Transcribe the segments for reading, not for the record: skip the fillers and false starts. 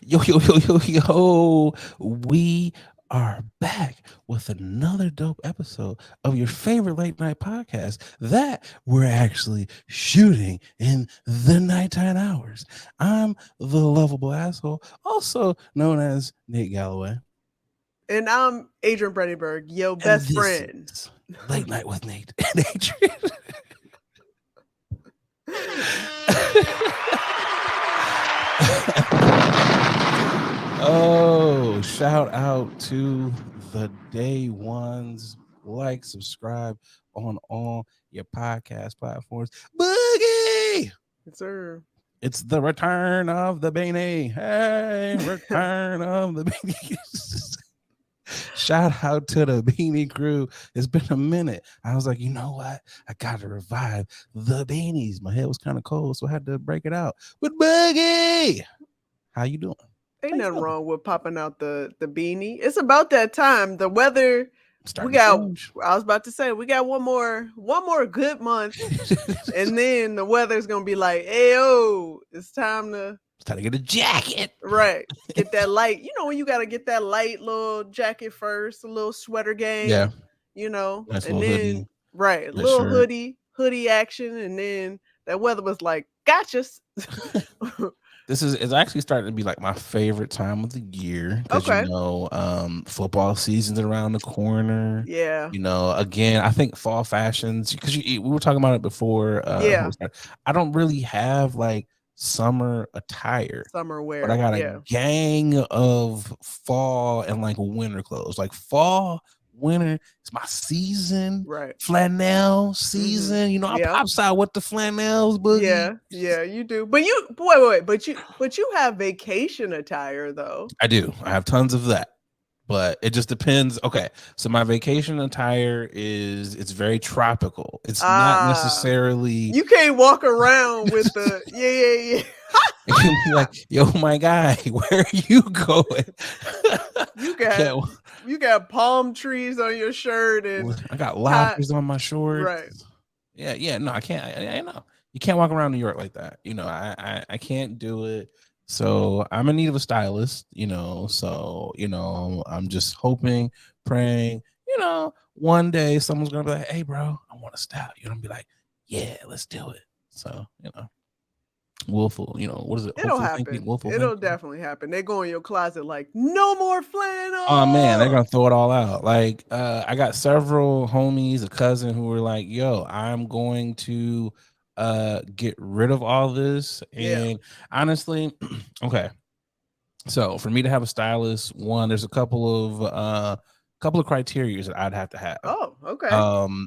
Yo, yo, yo, yo, yo. We are back with another dope episode of your favorite late night podcast that we're actually shooting in the nighttime hours. I'm the lovable asshole, also known as Nate Galloway. And I'm Adrian Brandenburg, your And best this friend. is Late Night with Nate and Adrian. Oh, shout out to the day ones. Like, subscribe on all your podcast platforms. Boogie! Yes, sir. It's the return of the Beanie. Hey, return of the Beanie. Shout out to the Beanie crew. It's been a minute. I was like, you know what? I got to revive the Beanies. My head was kind of cold, so I had to break it out. But Boogie, how you doing? Ain't How you nothing feeling? wrong with popping out the beanie. It's about that time. The weather, we Starting to got change. I was about to say we got one more good month, and then the weather's gonna be like, hey it's time to It's time to get a jacket. get that light. You know when you gotta get that light little jacket first, a little sweater Yeah, game, nice and little then hoodie, nice little shirt. hoodie action, and then that weather was like, gotcha. This is it's actually starting to be like my favorite time of the year because Okay. football season's around the corner. Yeah. Again, I think fall fashions because we were talking about it before. Yeah. I don't really have like summer attire, Summer but I wear. got a Yeah. gang of fall and like winter clothes. Like fall, winter, it's my season. Right. Flannel Mm-hmm. season. I Yeah. pops out with the flannels, boogie. Yeah. Yeah. You do. But you wait. But you have vacation attire though. I do. I have tons of that. But it just depends. Okay. So my vacation attire it's very tropical. It's not Ah. necessarily You can't walk around with the yeah. it can be like, yo, my guy, where are you going? You I got can't you got palm trees on your shirt and I got tie lobsters on my right. shorts. Yeah, no, I can't. I know you can't walk around New York like that. I can't do it. So I'm in need of a stylist. I'm just hoping, praying. One day someone's gonna be like, "Hey, bro, I want to style you," and I'm be like, "Yeah, let's do it." So willful. What is it? It'll Hopeful thinking, happen. willful It'll thinking. definitely happen. They go in your closet like, no more Oh man, they're flannel. gonna throw it all out. Like, I got several homies, a cousin who were like, "Yo, I'm going to get rid of all this." Yeah. And honestly, okay. So for me to have a stylist, one, there's a couple of criteria that I'd have to have. Oh, okay.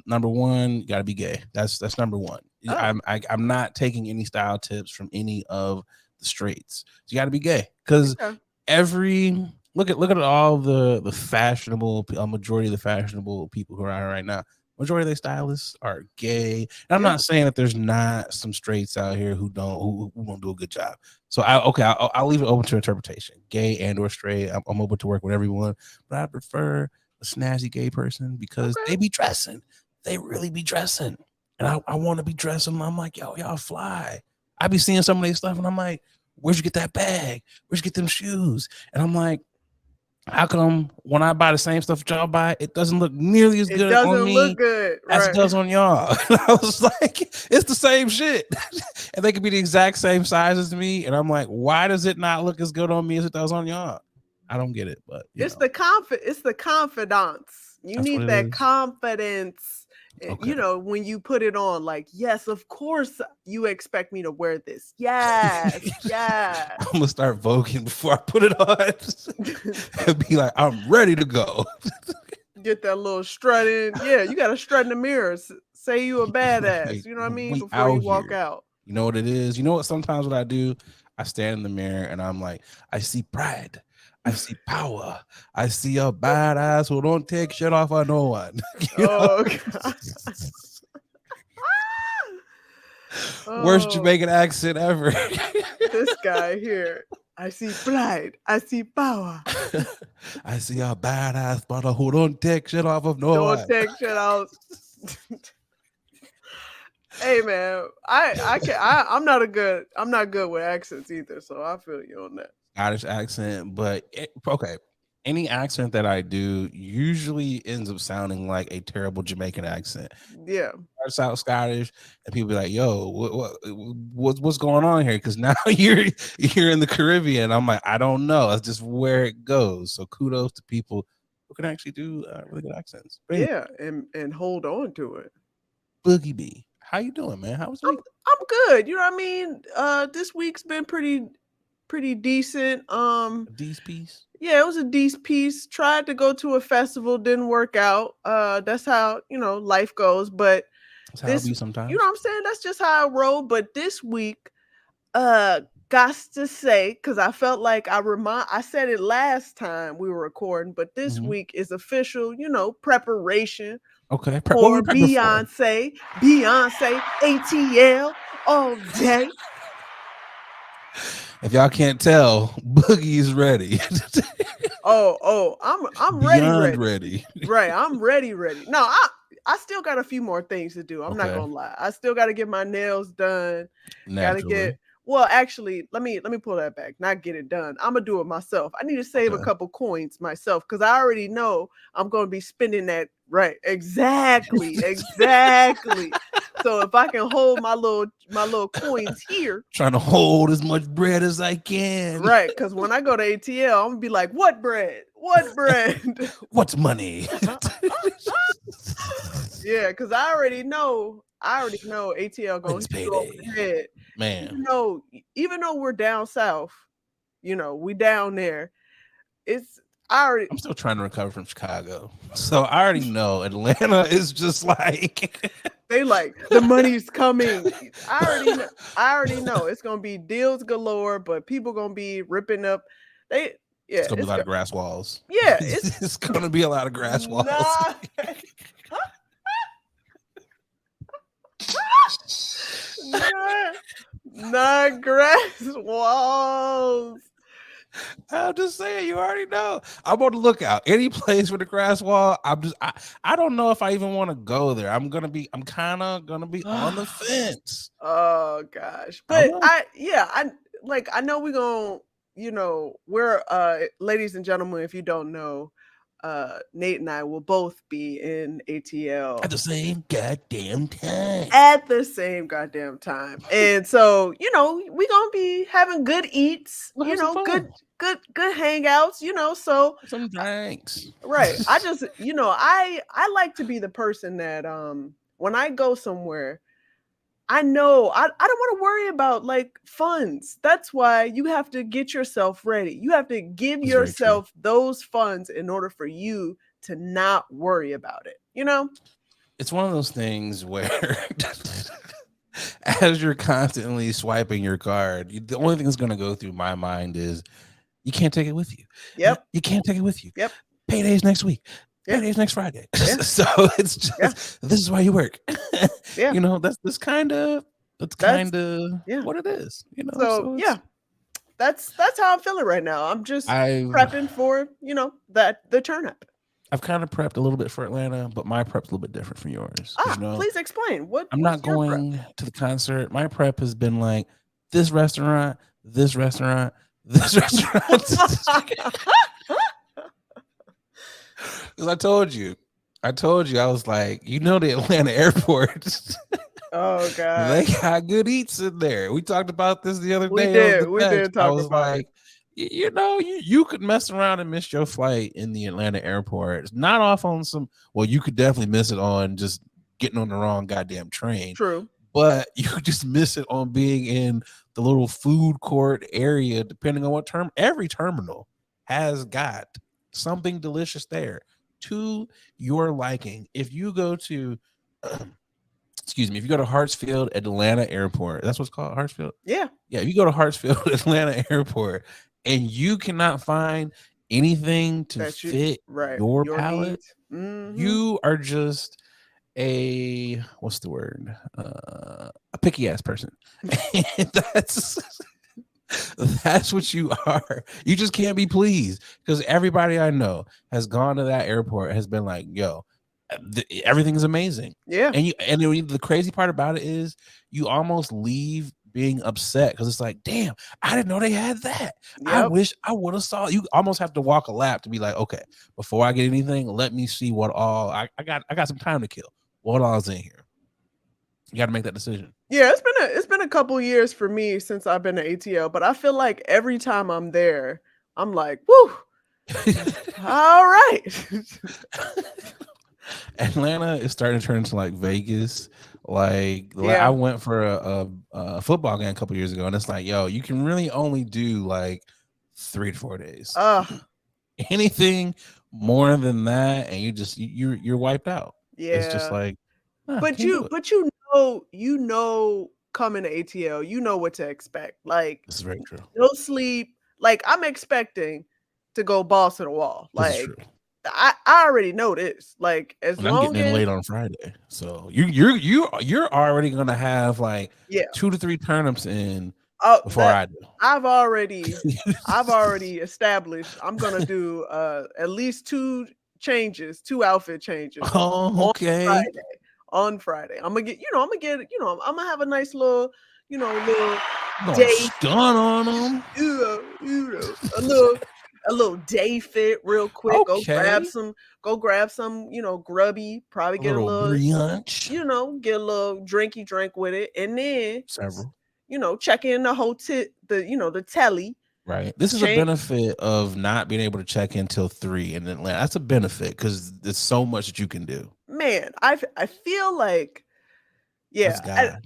Number one, you gotta be gay. That's number one. Oh, I'm not taking any style tips from any of the straights. So you gotta be gay because okay. every look at all the fashionable majority of the fashionable people who are out here right now. Majority of their stylists are gay. And I'm Yeah. not saying that there's not some straights out here who don't do a good job. So I'll leave it open to interpretation, gay and or straight. I'm open to work with everyone, but I prefer a snazzy gay person because Okay. they be dressing. They really be dressing. And I want to be dressing. I'm like, yo, y'all fly. I be seeing some of these stuff and I'm like, where'd you get that bag? Where'd you get them shoes? And I'm like, how come when I buy the same stuff that y'all buy, it doesn't look nearly as It good on doesn't me look good. as it Right. does on y'all? And I was like, it's the same shit. And they could be the exact same size as me. And I'm like, why does it not look as good on me as it does on y'all? I don't get it, but It's the confidence. You that's what need it that is. confidence. Okay. When you put it on, like, yes, of course you expect me to wear this. Yes, yes. I'm gonna start voguing before I put it on and be like, I'm ready to go. Get that little strut in. Yeah, you got to strut in the mirror. Say you a badass. Like, You know what I mean? we Before out you walk here. out. You know what it is? You know what sometimes what I do? I stand in the mirror and I'm like, I see pride. I see power. I see a badass who don't take shit off of no one. You know? Oh, God. Worst Oh, Jamaican accent ever. this guy here. I see pride. I see power. I see a badass brother who don't take shit off of no Don't one. take shit out. Hey man, I'm not good with accents either, so I feel you on that. Scottish accent, but okay. Any accent that I do usually ends up sounding like a terrible Jamaican accent. Yeah. Starts out Scottish, and people be like, "Yo, what's going on here?" Because now you're in the Caribbean. I'm like, I don't know. That's just where it goes. So kudos to people who can actually do really good accents. But anyway, Yeah, and hold on to it. Boogie B, how you doing, man? How was the I'm week? I'm good. You know what I mean? This week's been pretty decent. A D's piece. Yeah, it was a decent piece. Tried to go to a festival, didn't work out. That's how, life goes. But That's how it this, be you know sometimes. what I'm saying? That's just how I roll. But this week, uh, got to say, because I felt like I said it last time we were recording, but this Mhm. week is official, preparation Okay, what we for prepping for? Beyonce, ATL all day. If y'all can't tell, Boogie's ready. I'm ready, Beyond ready. ready. Right, I'm ready, ready. No, I still got a few more things to do. I'm not Okay, gonna lie. I still got to get my nails done. Gotta naturally. get well, actually, let me pull that back. Not get it done. I'm gonna do it myself. I need to save a Okay. couple coins myself because I already know I'm gonna be spending that. Right, exactly. So if I can hold my little coins here, Trying to hold as much bread as I can. right? Because when I go to ATL, I'm gonna be like, what bread? What bread? What's money? Yeah, because I already know ATL gonna When's hit you over payday? the head. Man, Even though we're down south, we down there. It's I already I'm still trying to recover from Chicago. So I already know Atlanta is just like they like the money's coming. I already know it's gonna be deals galore, but people gonna be ripping up. They it's yeah, gonna be a lot of grass walls. it's It's gonna be a lot of grass walls. not not not grass walls. I'm just saying, you already know. I'm on the lookout. Any place with a grass wall, I don't know if I even want to go there. I'm kind of gonna be on the fence. Oh gosh. I don't But know. I know we're gonna, we're ladies and gentlemen, if you don't know, Nate and I will both be in ATL At the same goddamn time. at the same goddamn time. And so, we gonna be having good eats, We'll have some good fun. good hangouts, so Some drinks. right. I just, I like to be the person that when I go somewhere, I know I don't want to worry about like funds. That's why you have to get yourself ready. You have to give That's very true. yourself those funds in order for you to not worry about it. It's one of those things where as you're constantly swiping your card, the only thing that's going to go through my mind is you can't take it with you. Yep. You can't take it with you. Yep. Payday's next week. Yeah. Payday's next Friday. Yeah. So it's just this is why you work. Yeah. That's kind of yeah. what it is. So yeah, that's how I'm feeling right now. I'm just prepping for the turn up. I've kind of prepped a little bit for Atlanta, but my prep's a little bit different from yours. Please explain. I'm not going to the concert. My prep has been like this restaurant, this restaurant, this restaurant. Because I told you, I was like, the Atlanta airport. Oh god, they got good eats in there. We talked about this the other We day. did talk I was about like, you could mess around and miss your flight in the Atlanta airport. It's not off on you could definitely miss it on just getting on the wrong goddamn train. True. But you could just miss it on being in the little food court area, depending on what term. Every terminal has got something delicious there to your liking. If you go to, excuse me, if you go to Hartsfield Atlanta Airport, that's what's called, Hartsfield? Yeah. Yeah, if you go to Hartsfield Atlanta Airport and you cannot find anything to fit your palate, you are just what's the word? A picky ass person. That's what you are. You just can't be pleased because everybody I know has gone to that airport, has been like, yo, everything's amazing. Yeah. And the crazy part about it is you almost leave being upset because it's like, damn, I didn't know they had that. I Yep. wish I would have saw. You almost have to walk a lap to be like, okay, before I get anything, let me see what all I got some time to kill. What all is in here? You got to make that decision. Yeah, it's been a couple years for me since I've been to ATL, but I feel like every time I'm there, I'm like, whoo, all right. Atlanta is starting to turn into like Vegas. Like I Yeah. went for a football game a couple years ago, and it's like, yo, you can really only do like 3 to 4 days. Anything more than that, and you're wiped out. It's just Yeah. like, But can't do it. you know coming to ATL, you know what to expect. Like This is very true. no sleep. Like I'm expecting to go balls to the wall. This is Like true. I already know this. Like as And I'm getting long in as late on Friday, so you're already gonna have like yeah. 2 to 3 turnips in Oh, before that I do. I've already established I'm gonna do at least 2 outfit changes Oh, okay. on Friday. I'm gonna get, I'm gonna have a nice little, little Gonna day, stun on them. a little day fit real quick. Okay. Go grab some, grubby, probably A get a little little, brunch. get a little drinky drink with it. And then, Several. check in the hotel, the telly. Right. This is a benefit of not being able to check in till 3 in Atlanta. That's a benefit because there's so much that you can do. Man, I feel like, That's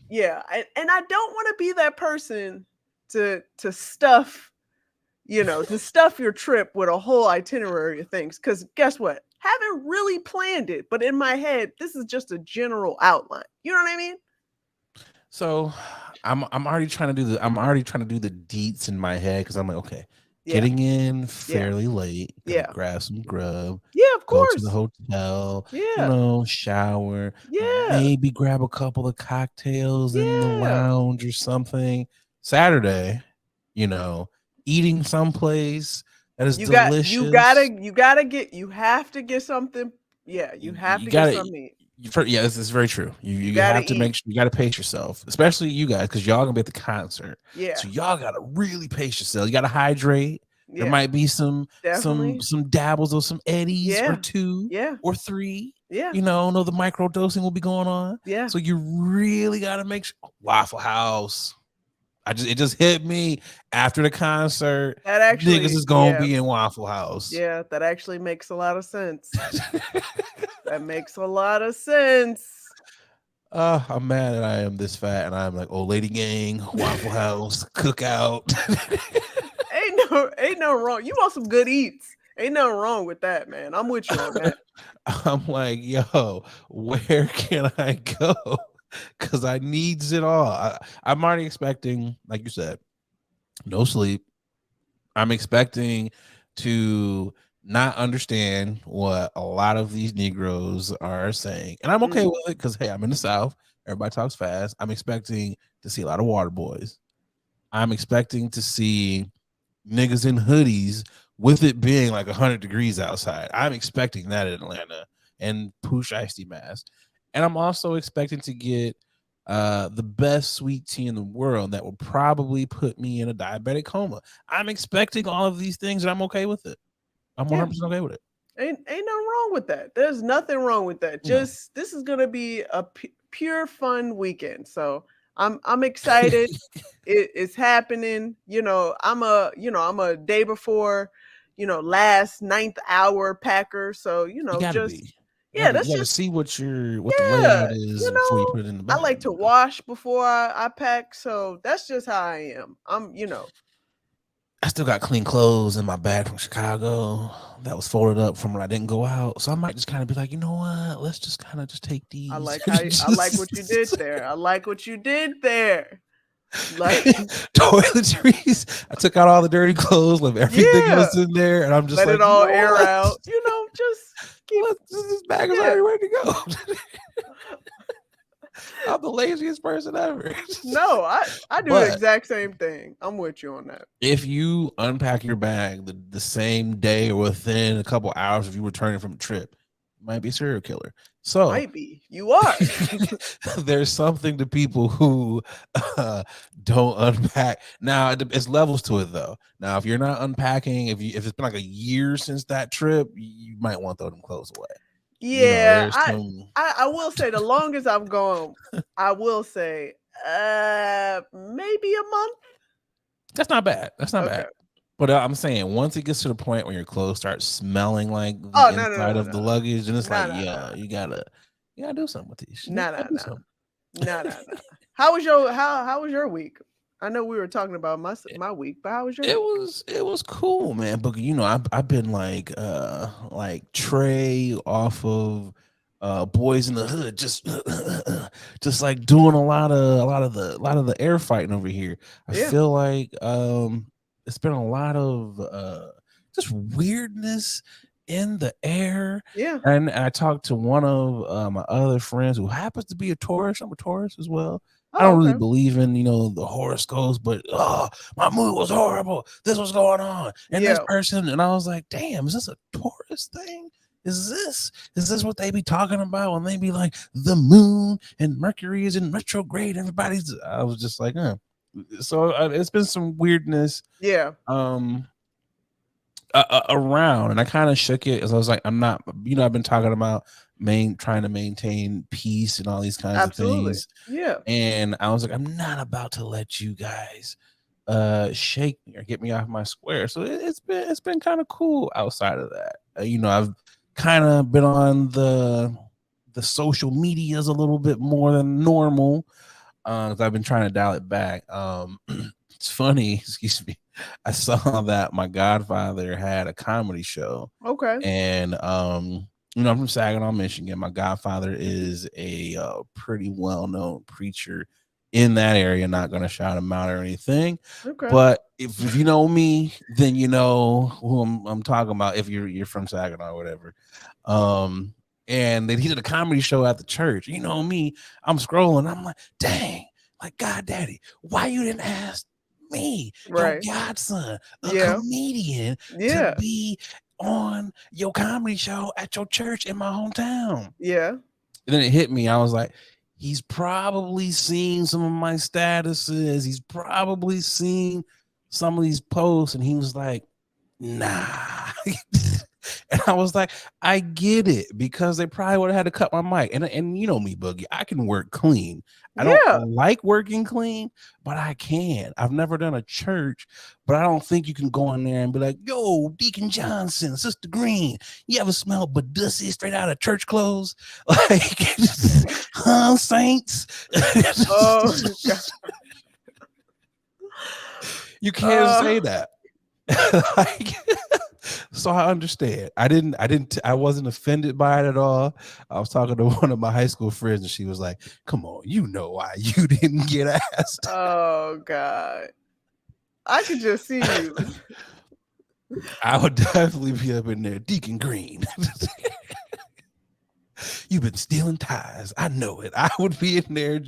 yeah, God. and I don't want to be that person to stuff, to stuff your trip with a whole itinerary of things. Because guess what? Haven't really planned it, but in my head, this is just a general outline. You know what I mean? So I'm already trying to do the deets in my head because I'm like, okay, getting in fairly late, grab some grub, of go course, to the hotel, shower, maybe grab a couple of cocktails in the lounge or something. Saturday, eating someplace that is delicious. You have to get something. Yeah, you have to get something. This is very true. You have to make sure you got to pace yourself, especially you guys, because y'all gonna be at the concert. Yeah. So y'all gotta really pace yourself. You gotta hydrate. There might be some dabbles of some eddies or 2 or 3. Yeah. The micro dosing will be going on. Yeah. So you really gotta make sure. Waffle House. It just hit me after the concert. That actually niggas is gonna be in Waffle House. Yeah, that actually makes a lot of sense. That makes a lot of sense. I'm mad that I am this fat and I'm like, old lady gang, Waffle House, cookout. Ain't no wrong. You want some good eats. Ain't nothing wrong with that, man. I'm with you on that. I'm like, yo, where can I go? Because I needs it all. I'm already expecting, like you said, no sleep. I'm expecting to not understand what a lot of these Negroes are saying. And I'm okay with it because, hey, I'm in the South. Everybody talks fast. I'm expecting to see a lot of water boys. I'm expecting to see niggas in hoodies with it being like 100 degrees outside. I'm expecting that in Atlanta, and Pooh Shiesty mask. And I'm also expecting to get the best sweet tea in the world that will probably put me in a diabetic coma. I'm expecting all of these things, and I'm okay with it. I'm 100% okay with it. Ain't nothing wrong with that. There's nothing wrong with that. This is gonna be a pure fun weekend. So I'm excited. It's happening. I'm a day before, last 9th hour packer. So you gotta be. That's just see what the layout is before you put it in the bag. I like to wash before I pack, so that's just how I am. I still got clean clothes in my bag from Chicago that was folded up from when I didn't go out. So I might just kind of be like, you know what? Let's just kind of just take these. I like what you did there. I like what you did there. Like toiletries. I took out all the dirty clothes, left everything was in there, and I'm just let like, it all air out. Just keep this bag is already ready to go. I'm the laziest person ever. No, I do the exact same thing. I'm with you on that. If you unpack your bag the same day or within a couple hours of you returning from a trip, might be a serial killer. So Might be. You are. there's something to people who don't unpack. Now it's levels to it though. Now if you're not unpacking, if it's been like a year since that trip, you might want to throw them clothes away. Yeah, There's some. I will say the longest I've gone, I will say, maybe a month. That's not bad. That's not Okay. bad. But I'm saying once it gets to the point where your clothes start smelling like the Oh, inside of the luggage, and it's Nah, like, nah, yeah, you gotta do something with these. You Nah, gotta nah, do nah. something. Nah. How was your week? I know we were talking about my week, but how was your week? It was cool, man. But I've been like Trey off of Boys in the Hood, just like doing a lot of the air fighting over here. I Yeah. feel like it's been a lot of just weirdness in the air. Yeah. And I talked to one of my other friends who happens to be a Taurus. I'm a Taurus as well. I Oh, don't really okay. believe in the horoscopes, but my mood was horrible. This was going on, and this Yeah. person, and I was like, damn, is this a Taurus thing? Is this what they be talking about when they be like the moon and Mercury is in retrograde? I was just like, So it's been some weirdness. Yeah. Around, and I kind of shook it as I was like, I'm not, I've been talking about trying to maintain peace and all these kinds of Absolutely. things. Yeah. And I was like, I'm not about to let you guys shake me or get me off my square. So it's been kind of cool outside of that. I've kind of been on the social medias a little bit more than normal. I've been trying to dial it back. It's funny, excuse me. I saw that my godfather had a comedy show. Okay. And I'm from Saginaw, Michigan. My godfather is a pretty well-known preacher in that area. Not going to shout him out or anything. Okay. But if you know me, then you know who I'm talking about. If you're from Saginaw or whatever. And then he did a comedy show at the church. You know me, I'm scrolling. I'm like, dang, like God Daddy, why you didn't ask me, Right. your godson, a Yeah. comedian, Yeah. to be on your comedy show at your church in my hometown? Yeah. And then it hit me. I was like, he's probably seen some of my statuses. He's probably seen some of these posts, and he was like, nah. And I was like, I get it, because they probably would have had to cut my mic. And you know me, Boogie, I can work clean. I Yeah. don't like working clean, but I can. I've never done a church, but I don't think you can go in there and be like, yo, Deacon Johnson, Sister Green, you ever smell Badussi straight out of church clothes? Like, huh, saints? Oh, God. You can't say that. Like, so I understand. I wasn't offended by it at all. I was talking to one of my high school friends, and she was like, come on, you know why you didn't get asked. Oh, God. I could just see you. I would definitely be up in there, Deacon Green. You've been stealing ties. I know it. I would be in there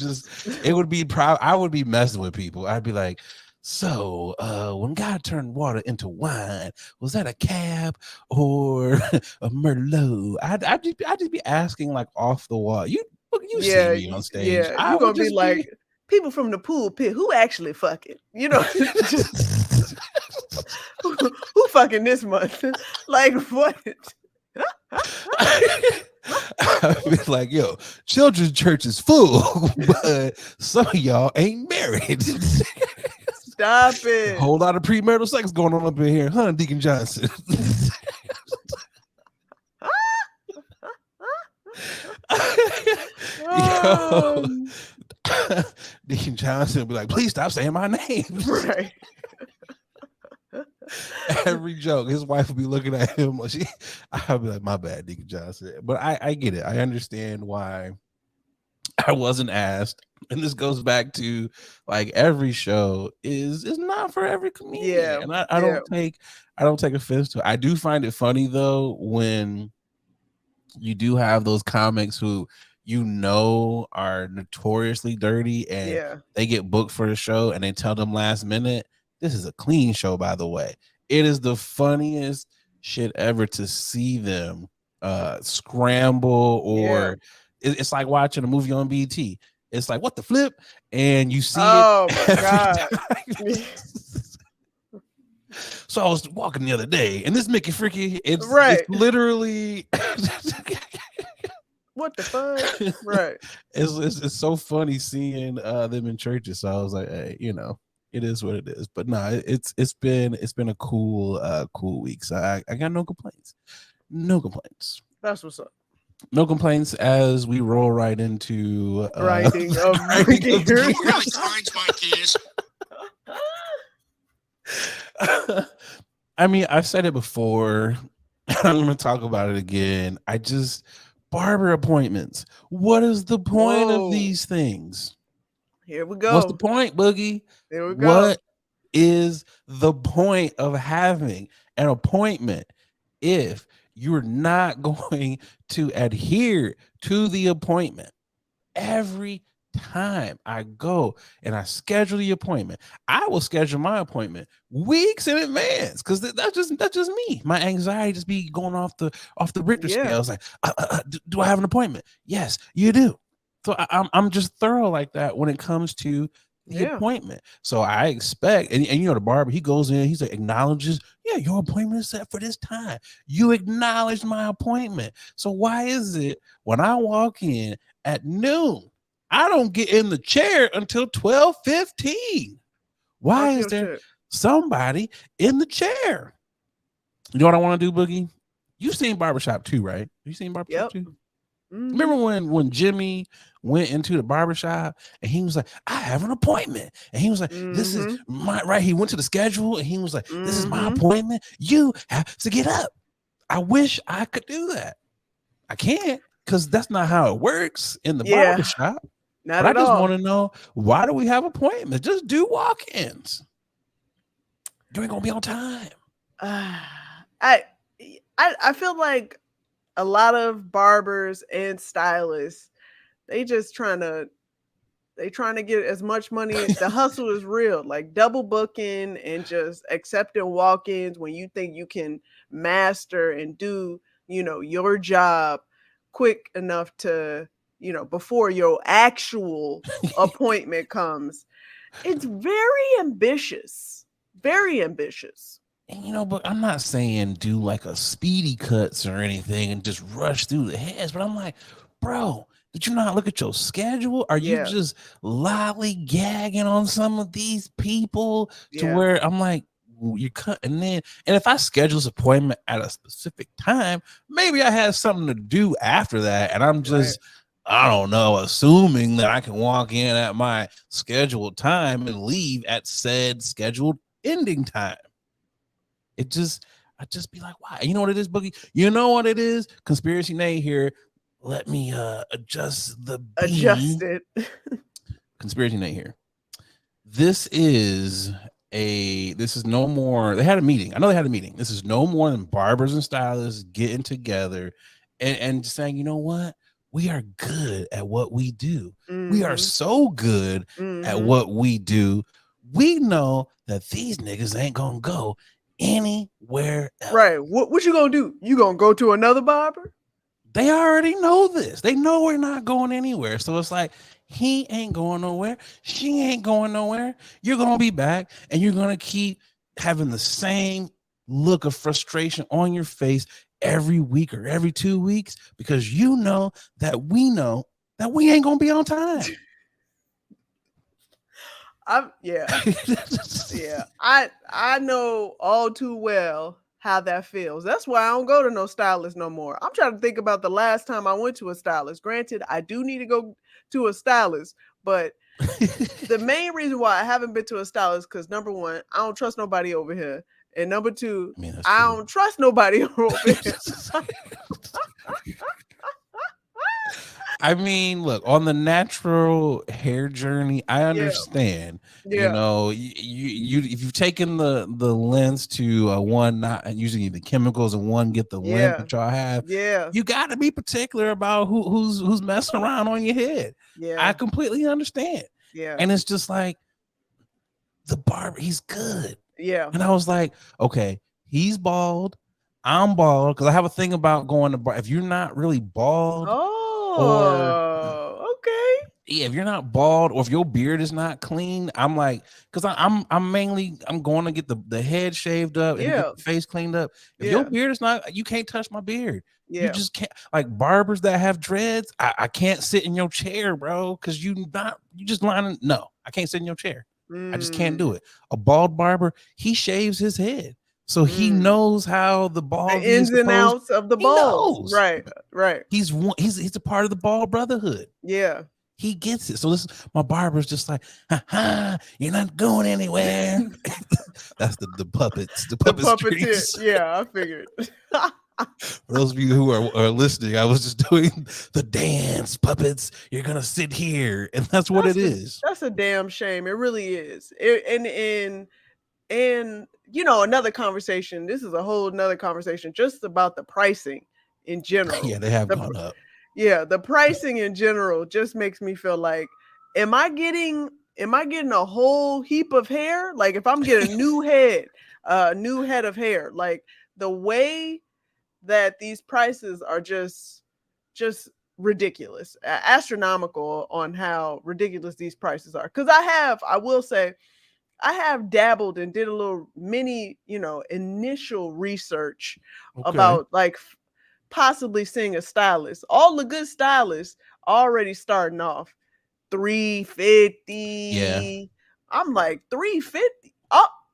I would be messing with people. I'd be like, so when God turned water into wine, was that a cab or a Merlot? I'd just be asking like off the wall. You see me on stage. Yeah. I You're would gonna be just like people from the pool pit who actually fucking, just who fucking this month? Like what? I'd be like, yo, children's church is full, but some of y'all ain't married. Stop it. A whole lot of premarital sex going on up in here, huh, Deacon Johnson? Yo, Deacon Johnson would be like, please stop saying my name. Right. Every joke, his wife would be looking at him. I'd be like, my bad, Deacon Johnson. But I get it. I understand why I wasn't asked. And this goes back to like every show is not for every comedian. Yeah. And I don't take offense to it. I do find it funny though when you do have those comics who are notoriously dirty, and they get booked for the show and they tell them last minute, this is a clean show, by the way. It is the funniest shit ever to see them scramble, Yeah. or it's like watching a movie on BT. It's like, what the flip, and you see Oh it my every God. time. So I was walking the other day, and this Mickey Freaky, it's Right. literally What the fuck? Right. it's so funny seeing them in churches. So I was like, hey, it is what it is. But no, it's been a cool week. So I got no complaints. No complaints. That's what's up. No complaints as we roll right into Grinding of grinding of gears. Who really grinds my gears? I mean, I've said it before. I'm going to talk about it again. Barber appointments. What is the point Whoa. of these things? Here we go. What's the point, Boogie? Here we go. What is the point of having an appointment if you're not going to adhere to the appointment? Every time I go and I schedule the appointment, I will schedule my appointment weeks in advance because that's just me. My anxiety just be going off the Richter scale. It's like, do I have an appointment? Yes, you do. So I'm just thorough like that when it comes to the appointment. So I expect, and the barber, he goes in, he's like, acknowledges, yeah, your appointment is set for this time. You acknowledged my appointment. So why is it when I walk in at noon, I don't get in the chair until 12:15? Why is there somebody in the chair? You know what I want to do, Boogie? You've seen Barbershop 2, right? You seen Barbershop 2? Mm-hmm. Remember when Jimmy went into the barbershop and he was like, I have an appointment. And he was like, this is my right. He went to the schedule and he was like, this is my appointment. You have to get up. I wish I could do that. I can't, because that's not how it works in the barbershop. Not but at I just all. want to know, why do we have appointments? Just do walk-ins. You ain't gonna be on time. I feel like a lot of barbers and stylists, they trying to get as much money. The hustle is real, like double booking and just accepting walk-ins when you think you can master and do, your job quick enough to, before your actual appointment comes. It's very ambitious. Very ambitious. And but I'm not saying do like a speedy cuts or anything and just rush through the heads, but I'm like, bro, did you not look at your schedule? Are you just lollygagging on some of these people to where I'm like, you're cutting in? And if I schedule this appointment at a specific time, maybe I have something to do after that, and I'm just I don't know, assuming that I can walk in at my scheduled time and leave at said scheduled ending time. I just be like, why? You know what it is, Boogie? You know what it is? Conspiracy Nate here. Let me adjust the beam. Adjust it. Conspiracy Nate here. This is no more. They had a meeting. I know they had a meeting. This is no more than barbers and stylists getting together and saying, you know what? We are good at what we do. We are so good at what we do. We know that these niggas ain't gonna go anywhere else. Right. What you gonna do? You gonna go to another barber? They already know this. They know we're not going anywhere. So it's like, he ain't going nowhere. She ain't going nowhere. You're gonna be back and you're gonna keep having the same look of frustration on your face every week or every 2 weeks, because we know that we ain't gonna be on time. I know all too well how that feels. That's why I don't go to no stylist no more. I'm trying to think about the last time I went to a stylist. Granted, I do need to go to a stylist, but the main reason why I haven't been to a stylist, because number one, I don't trust nobody over here. And number two, I don't trust nobody over here. I mean, look, on the natural hair journey, I understand. You know, you if you've taken the lens to one not using the chemicals and one get the length that y'all have, you got to be particular about who's messing around on your head. I completely understand. And it's just like, the barber, he's good. And I was like, okay, he's bald, I'm bald because I have a thing about going to bar. If you're not really bald, Oh, okay. yeah, if you're not bald or if your beard is not clean, I'm like, because I'm mainly I'm going to get the head shaved up and Yeah. get the face cleaned up. If your Yeah. beard is not, you can't touch my beard. You Yeah. just can't. Like barbers that have dreads, I can't sit in your chair, bro, because you just lining. No, I can't sit in your chair. I just can't do it. A bald barber, he shaves his head, so he knows how the The bald ins and outs of the He balls. knows. Right. He's a part of the bald brotherhood. Yeah. He gets it. So this my barber's just like, you're not going anywhere. That's the puppets, the The puppetry. puppeteer. Yeah, I figured. For those of you who are listening, I was just doing the dance puppets. You're gonna sit here, and that's what it is. That's a damn shame. It really is. And another conversation. This is a whole nother conversation just about the pricing in general. Yeah, they have gone up. Yeah, the pricing in general just makes me feel like, am I getting a whole heap of hair? Like if I'm getting a new head of hair, like the way that these prices are just ridiculous, astronomical on how ridiculous these prices are. Because I will say, I have dabbled and did a little mini, initial research about like possibly seeing a stylist. All the good stylists already starting off $350. Yeah. I'm like $350.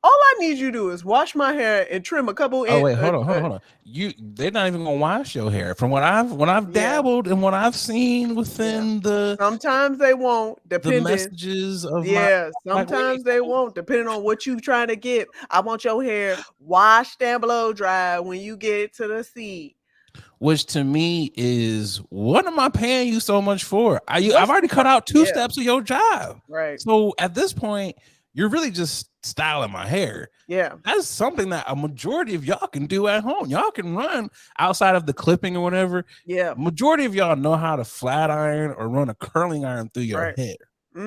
All I need you to do is wash my hair and trim a couple. Oh wait, hold on. They're not even gonna wash your hair. From when I've dabbled and what I've seen within the sometimes they won't, depending the messages of sometimes they won't, depending on what you trying to get. I want your hair washed and blow dry when you get to the seat. Which to me is, what am I paying you so much for? I've already cut out two steps of your job. Right. So at this point, you're really just styling my hair. Yeah. That's something that a majority of y'all can do at home. Y'all can run outside of the clipping or whatever. Yeah. Majority of y'all know how to flat iron or run a curling iron through your hair.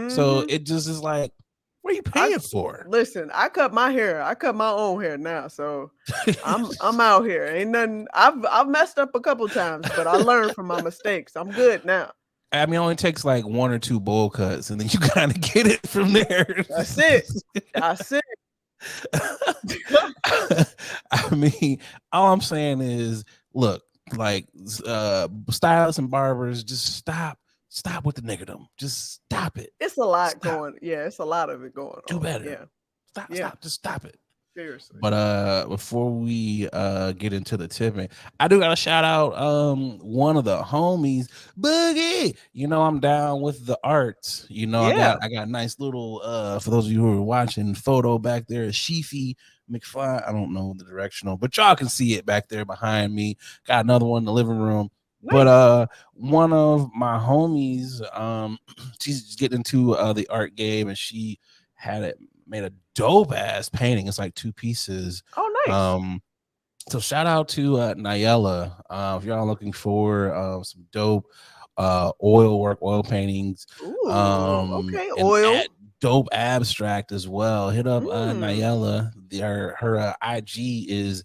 So it just is like, what are you paying for? Listen, I cut my hair. I cut my own hair now, so I'm out here. Ain't nothing. I've messed up a couple times, but I learned from my mistakes. I'm good now. I mean, it only takes like one or two bowl cuts, and then you kind of get it from there. That's it. I mean, all I'm saying is, look, like stylists and barbers, just stop with the niggerdom. Just stop it. It's a lot going. Yeah, it's a lot of it going on. Do better. Yeah. Stop. Just stop it. Seriously. But before we get into the tipping, I do gotta shout out one of the homies, Boogie. I'm down with the arts. I got a nice little for those of you who are watching, photo back there, Sheefy McFly. I don't know the directional, but y'all can see it back there behind me. Got another one in the living room. Nice. But one of my homies, she's getting into the art game, and she made a dope ass painting. It's like 2 pieces. Oh, nice. So shout out to Nyella. If y'all looking for some dope oil paintings. Ooh, okay, oil. Dope abstract as well. Hit up Nyella. Her IG is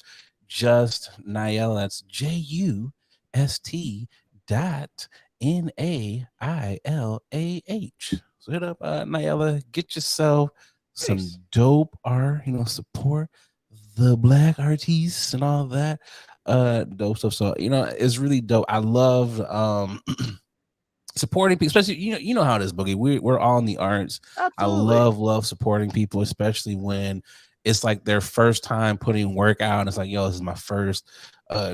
just Nyella. That's JUST.NAILAH. So hit up Nyella. Get yourself some dope art, support the black artists and all that dope stuff. So it's really dope. I love supporting people, especially you know how it is, Boogie. We're all in the arts. Absolutely. I love supporting people, especially when it's like their first time putting work out, and it's like, yo, this is my first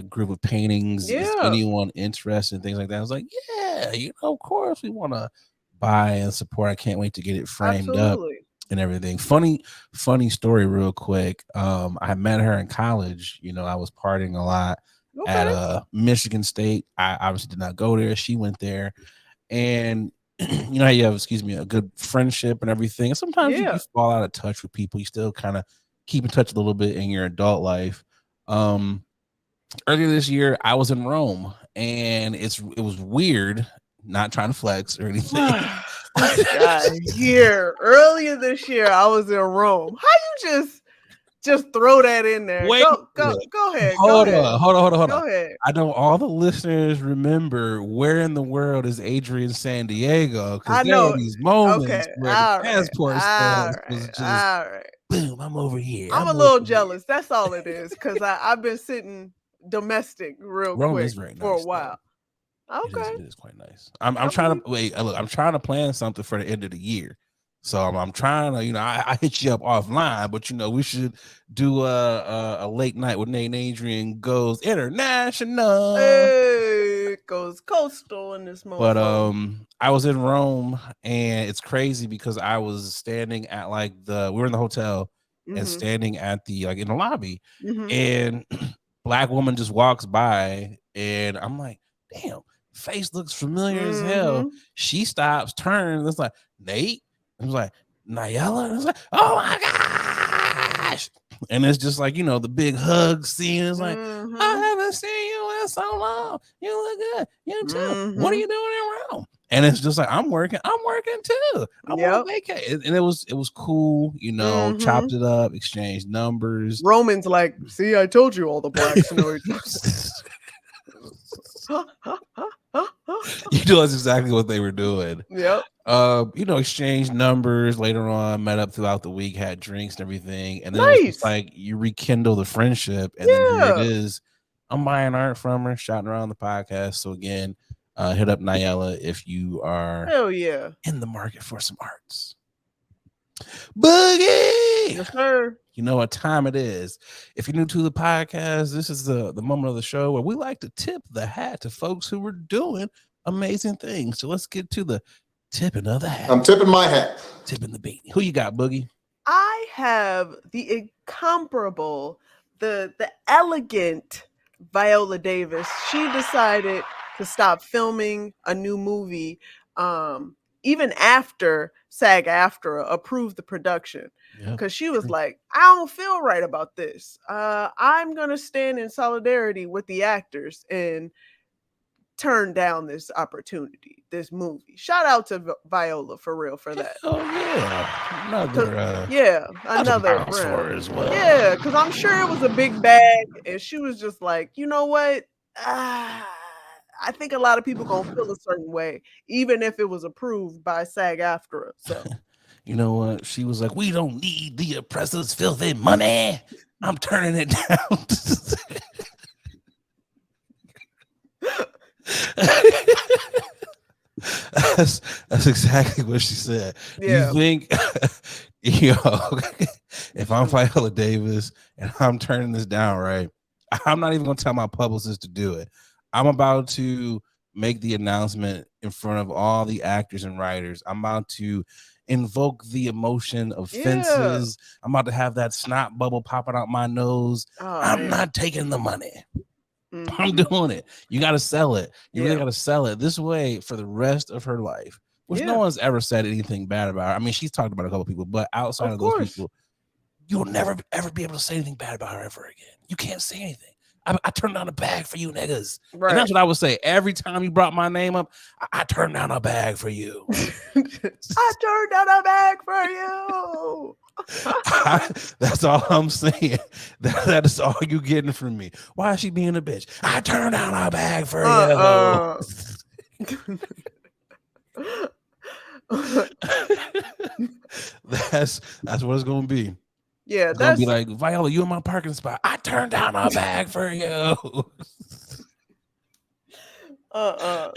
group of paintings. Is anyone interested in things like that? I was like, yeah, of course we want to buy and support. I can't wait to get it framed up and everything. Funny story real quick. I met her in college. I was partying a lot at Michigan State. I obviously did not go there. She went there, and you have a good friendship and everything. And sometimes you fall out of touch with people. You still kind of keep in touch a little bit in your adult life. Earlier this year, I was in Rome, and it was weird. Not trying to flex or anything. Earlier this year, I was in Rome. How you Just throw that in there. Wait Go a minute. ahead. Hold Go ahead. on, hold on. Go ahead. I know all the listeners remember where in the world is Adrian San Diego, I because there know. were these moments Okay. where All the right. passport stamp was just All right. boom, I'm over here. I'm a over little here. jealous. That's all it is. Because I've been sitting domestic real Rome quick is very for a nice, though. while. Okay. It is quite nice. I'm trying to wait. Look, I'm trying to plan something for the end of the year. So I'm trying to, I hit you up offline, but we should do a late night with Nate and Adrian goes international. Hey, it goes coastal in this motherfucker. But I was in Rome, and it's crazy because I was standing at we were in the hotel and standing at the in the lobby, and black woman just walks by, and I'm like, damn, face looks familiar as hell. She stops, turns, it's like, Nate. I was like, Nayella. And I was like, oh my gosh. And it's just the big hug scene. It's like, I haven't seen you in so long. You look good. You too. What are you doing in Rome? And it's just like, I'm working too. I'm on vacation. And it was cool, chopped it up, exchanged numbers. Roman's like, see, I told you all the blacks know each other. That's exactly what they were doing. Yep. Exchanged numbers later on, met up throughout the week, had drinks and everything. And then it's like you rekindle the friendship. And then here it is. I'm buying art from her, shouting around the podcast. So again, hit up Nayella if you are in the market for some arts. Boogie! Yes, sir. You know what time it is. If you're new to the podcast, this is the moment of the show where we like to tip the hat to folks who are doing amazing things. So let's get to the tipping of the hat. I'm tipping my hat. Tipping the beanie. Who you got, Boogie? I have the incomparable, the elegant Viola Davis. She decided to stop filming a new movie even after SAG-AFTRA approved the production, because she was like, I don't feel right about this. I'm going to stand in solidarity with the actors and turn down this opportunity, this movie. Shout out to Viola for real for that. Oh yeah, another round as well. Yeah, because I'm sure it was a big bag, and she was just like, you know what? I think a lot of people gonna feel a certain way, even if it was approved by SAG-AFTRA. So, you know what? She was like, we don't need the oppressor's filthy money. I'm turning it down. That's exactly what she said. Yeah. You think, if I'm Viola Davis and I'm turning this down, right? I'm not even gonna tell my publicist to do it. I'm about to make the announcement in front of all the actors and writers. I'm about to invoke the emotion of fences. I'm about to have that snot bubble popping out my nose. I'm not taking the money. I'm doing it. You got to sell it. You really got to sell it this way for the rest of her life, which no one's ever said anything bad about her. I mean, she's talked about a couple people, but outside of those people, you'll never ever be able to say anything bad about her ever again. You can't say anything. I turned down a bag for you niggas. Right. And that's what I would say. Every time you brought my name up, I turned down a bag for you. I turned down a bag for you. That's all I'm saying. That is all you getting from me. Why is she being a bitch? I turned down a bag for you. That's what it's gonna be. Yeah, it's gonna be like, Viola, you in my parking spot. I turned down a bag for you. My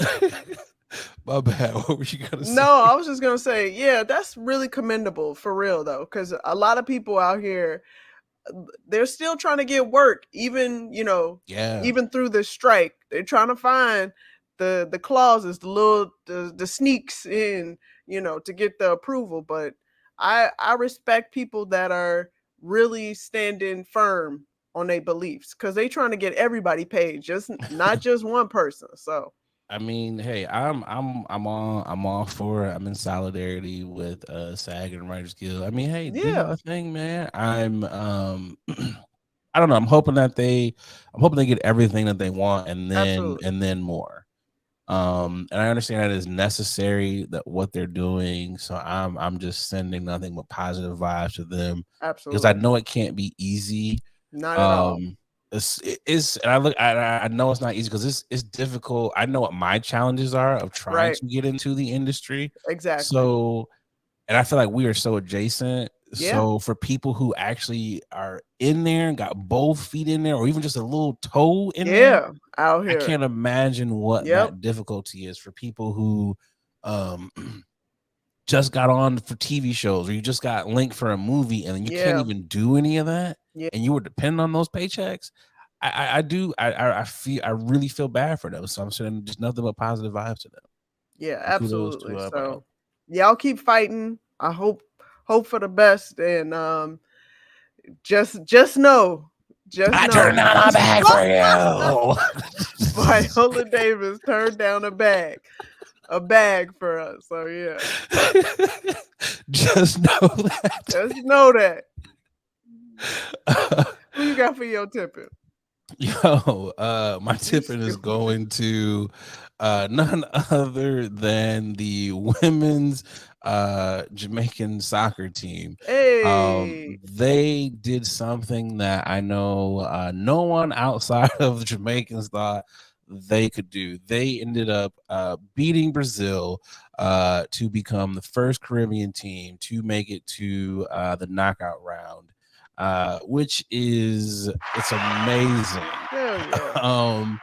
bad. What were you gonna say? No, I was just gonna say, yeah, that's really commendable for real though, because a lot of people out here, they're still trying to get work, even even through the strike. They're trying to find the clauses, the sneaks in, to get the approval. But I respect people that are really standing firm on their beliefs, because they trying to get everybody paid, not just one person. So I mean, hey, I'm all for it. I'm in solidarity with SAG and Writers Guild. I mean, hey, do your thing, man. I'm I don't know. I'm hoping they get everything that they want and then more. And I understand that is necessary, that what they're doing. So I'm just sending nothing but positive vibes to them because I Absolutely. know it can't be easy. Not at all. It's and I know it's not easy because it's difficult. I know what my challenges are of trying Right. to get into the industry. Exactly. So, and I feel like we are so adjacent. Yeah. So for people who actually are in there and got both feet in there, or even just a little toe in there, Yeah. Out I here. can't imagine what Yep. that difficulty is for people who just got on for TV shows, or you just got linked for a movie and you can't Yeah. even do any of that, Yeah. and you were depending on those paychecks. I really feel bad for them. So I'm sending just nothing but positive vibes to them. Yeah, And kudos absolutely. to So y'all keep fighting. I hope for the best, and just know, I turned down a bag for you. Viola Davis turned down a bag for us. So yeah, just know that. just know that. Who you got for your tipping? Yo, my tipping is going to none other than the women's Jamaican soccer team. Hey, They did something that I know no one outside of the Jamaicans thought they could do. They ended up beating Brazil to become the first Caribbean team to make it to the knockout round. Which is, it's amazing. hell yeah.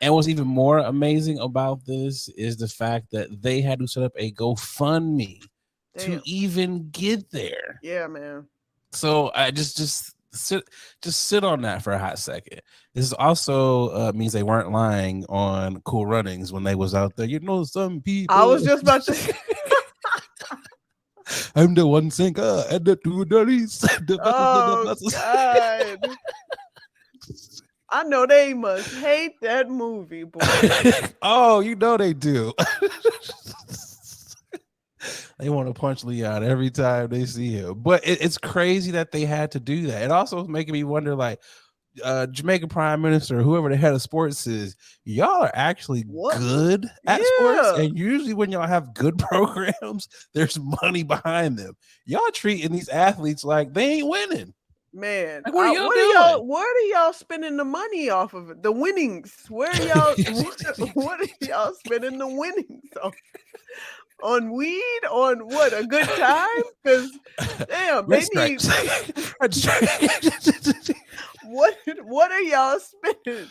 And what's even more amazing about this is the fact that they had to set up a GoFundMe to Damn. even get there. Yeah, man. So I just sit on that for a hot second. This also means they weren't lying on Cool Runnings when they was out there. You know, some people. I was just about to say. I'm the one singer and the two dirties. Oh God. I know they must hate that movie, boy. Oh, you know they do. They want to punch Leon every time they see him. But it's crazy that they had to do that. It also is making me wonder, like, Jamaican Prime Minister, whoever the head of sports is, y'all are actually good at sports. And usually when y'all have good programs, there's money behind them. Y'all treating these athletes like they ain't winning. Man, like, what are y'all doing? Where are y'all spending the money off of it? The winnings. Where are y'all? what are y'all spending the winnings on? On weed? On what? A good time? Because damn, they need. What are y'all spending?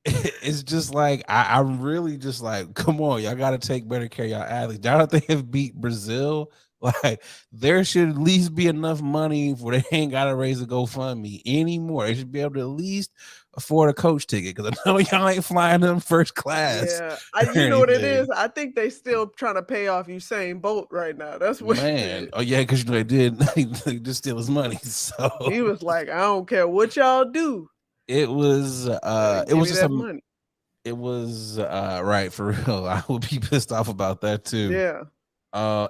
It's just like I'm really just like, come on, y'all got to take better care of y'all athletes. Now that they have beat Brazil, like, there should at least be enough money for they ain't got to raise a GoFundMe anymore. They should be able to at least afford a coach ticket, because I know y'all ain't flying them first class. Yeah, you know what it is? I think they still trying to pay off Usain Bolt right now. That's what. Man, oh yeah, because you know they did. They just steal his money. So he was like, I don't care what y'all do. It was it was just money. It was right, for real. I would be pissed off about that too. Yeah.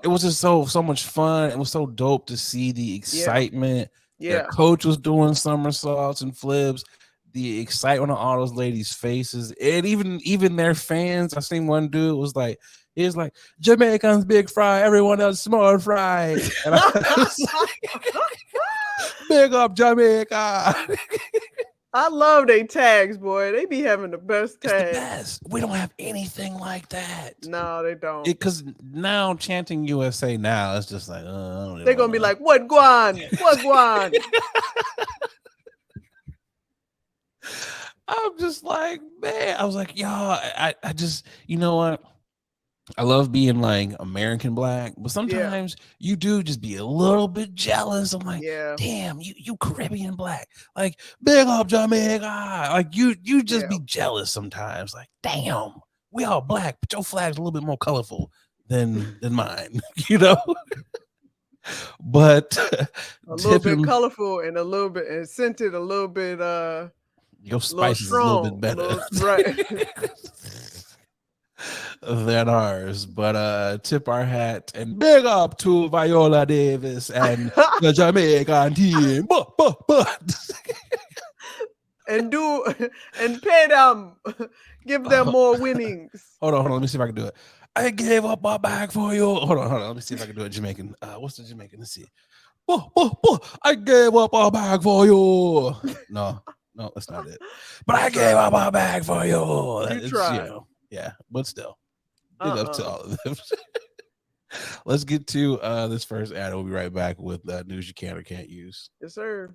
It was just so much fun. It was so dope to see the excitement. Yeah. Their coach was doing somersaults and flips. The excitement on all those ladies' faces, and even their fans. I seen one dude was like, he was like, Jamaicans big fry, everyone else small fry. And I was like, big up Jamaica. I love they tags, boy. They be having the best tags. It's the best. We don't have anything like that. No, they don't. Because now chanting USA now, it's just like, they're gonna be like, what guan? What guan? I'm just like, man, I was like, y'all, I just, you know what? I love being like American black, but sometimes you do just be a little bit jealous. I'm like, damn, you Caribbean black, like, big up Jamaica. Like, you just be jealous sometimes. Like, damn, we all black, but your flag's a little bit more colorful than mine, you know. But a little bit colorful and a little bit and scented, a little bit your spice is a little bit better, right? Than ours. But tip our hat and big up to Viola Davis and the Jamaican team. and pay them, give them more winnings. Hold on. Let me see if I can do it. I gave up my bag for you. Hold on. Let me see if I can do it Jamaican. What's the Jamaican? Let's see. I gave up my bag for you. No, that's not it. But I gave up my bag for you. You tried. Yeah, but still, big up to all of them. Let's get to this first ad. We'll be right back with news you can or can't use. Yes, sir.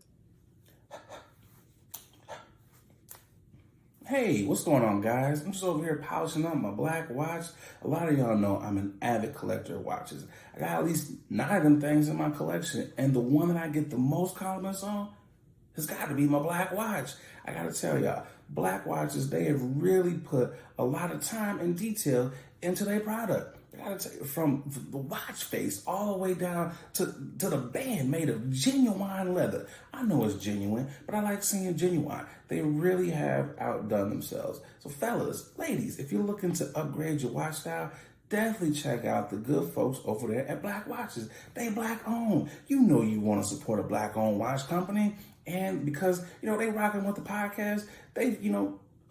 Hey, what's going on, guys? I'm just over here polishing up my black watch. A lot of y'all know I'm an avid collector of watches. I got at least 9 of them things in my collection, and the one that I get the most compliments on has got to be my black watch. I got to tell y'all, black watches, they have really put a lot of time and detail into their product. I gotta tell you, from the watch face all the way down to the band made of genuine leather. I know it's genuine, but I like seeing genuine. They really have outdone themselves. So fellas, ladies, if you're looking to upgrade your watch style, definitely check out the good folks over there at Black Watches. They black owned. You know you want to support a black owned watch company. And because, they rocking with the podcast, they,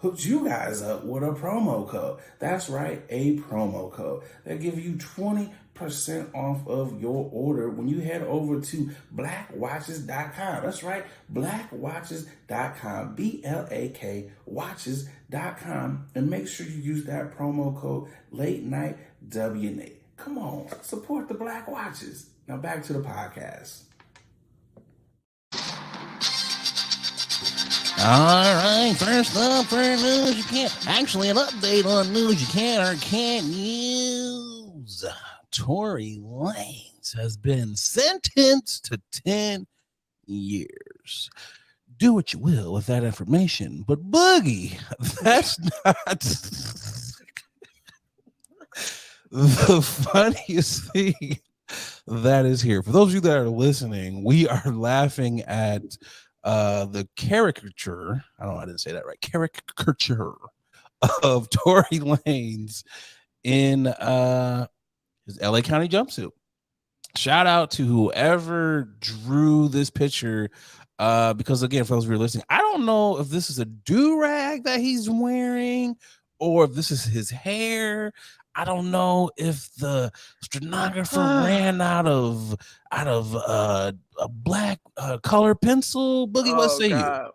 hooked you guys up with a promo code. That's right, a promo code. They'll give you 20% off of your order when you head over to blackwatches.com. That's right, blackwatches.com, BLAK watches.com, and make sure you use that promo code Late Night WNA. Come on, support the Black Watches. Now back to the podcast. All right, first up for news you can't. Actually, an update on news you can or can't use. Tory Lanez has been sentenced to 10 years. Do what you will with that information, but Boogie, that's not the funniest thing that is here. For those of you that are listening, we are laughing at the caricature, I didn't say that right, caricature of Tory Lanez in his LA County jumpsuit. Shout out to whoever drew this picture, because again, for those of you listening, I don't know if this is a do-rag that he's wearing or if this is his hair. I don't know if the stenographer ran out of a black color pencil. Boogie, what say you?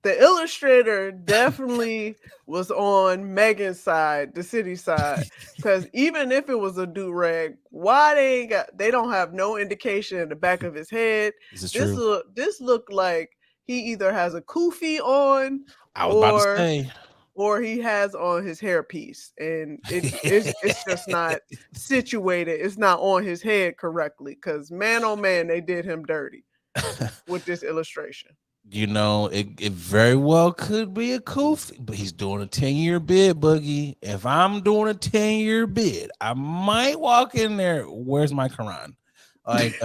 The illustrator definitely was on Megan's side, the city side, because even if it was a do-rag, why they don't have no indication in the back of his head. This looked like he either has a kufi on, I was about to say, or he has on his hairpiece, and it's just not situated. It's not on his head correctly, because man, oh man, they did him dirty with this illustration. It very well could be a kufi, but he's doing a 10-year bid, Boogie. If I'm doing a 10-year bid, I might walk in there. Where's my Quran? Like,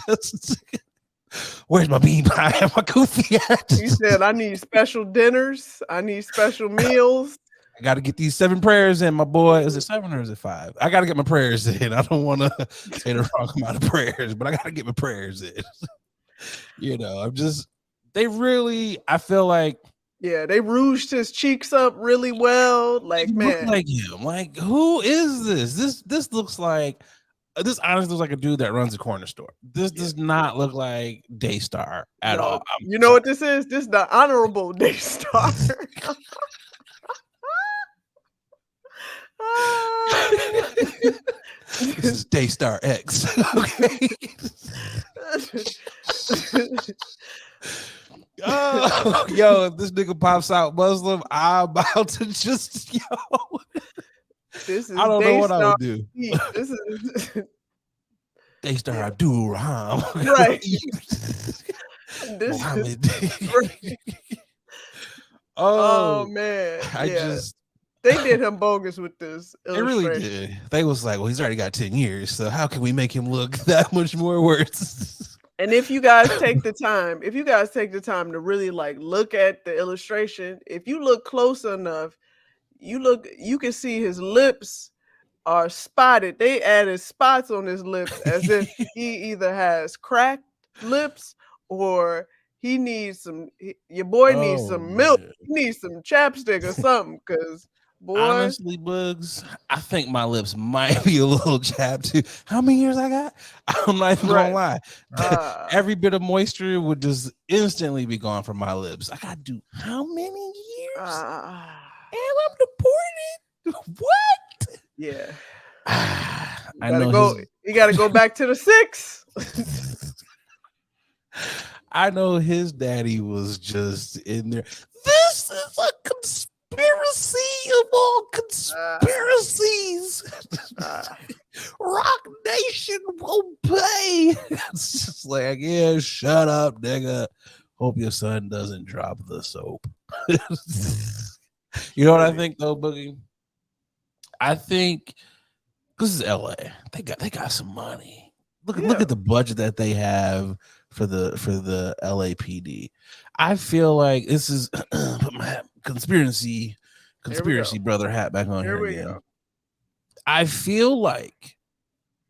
just where's my bean pie and my kufi at? He said, I need special dinners. I need special meals. I got to get these 7 prayers in, my boy. Is it 7 or is it 5? I got to get my prayers in. I don't want to say the wrong amount of prayers, but I got to get my prayers in. I feel like, yeah, they rouged his cheeks up really well. Like, man, like him. Like, who is this? This looks like, this honestly looks like a dude that runs a corner store. This does not look like Daystar at all. You know what this is? This is the honorable Daystar. This is Daystar X. Okay. Yo, if this nigga pops out Muslim, I'm about to just This is I don't know what I would do. This is Daystar Abdul Raham. Right. Oh man. They did him bogus with this illustration. They really did. They was like, well, he's already got 10 years, so how can we make him look that much more worse? And if you guys take the time to really look at the illustration, if you look close enough, you can see his lips are spotted. They added spots on his lips as if he either has cracked lips or he needs some. Your boy needs Oh some milk. man. He needs some chapstick or something. Cause boy, Honestly, Bugs, I think my lips might be a little chapped too. How many years I got? I'm not even gonna right. lie. Every bit of moisture would just instantly be gone from my lips. I gotta do how many years? And I'm deported. What? Yeah. I know his You gotta go back to the 6. I know his daddy was just in there. This is a conspiracy of all conspiracies. Rock Nation will pay. It's just like, yeah, shut up, nigga. Hope your son doesn't drop the soap. You know what I think though, Boogie? I think this is LA. They got some money. Look at the budget that they have for the LAPD. I feel like this is put my conspiracy brother hat back on here again. Go. I feel like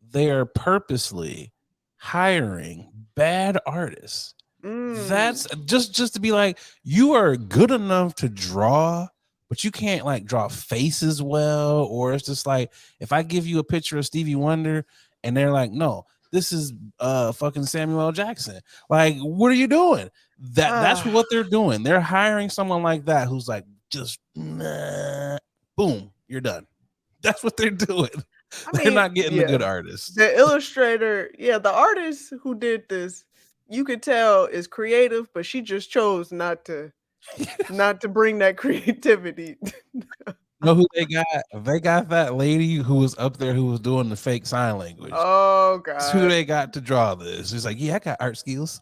they are purposely hiring bad artists. That's just to be like, you are good enough to draw, but you can't like draw faces well, or it's just like if I give you a picture of Stevie Wonder and they're like, no, this is fucking Samuel L. Jackson. Like, what are you doing? That's what they're doing. They're hiring someone like that who's like, just boom, you're done. That's what they're doing. They're not getting the good artists. The illustrator, the artist who did this, you could tell is creative, but she just chose not to bring that creativity. Know who they got? They got that lady who was up there who was doing the fake sign language. Oh god. That's who they got to draw this. It's like, yeah, I got art skills.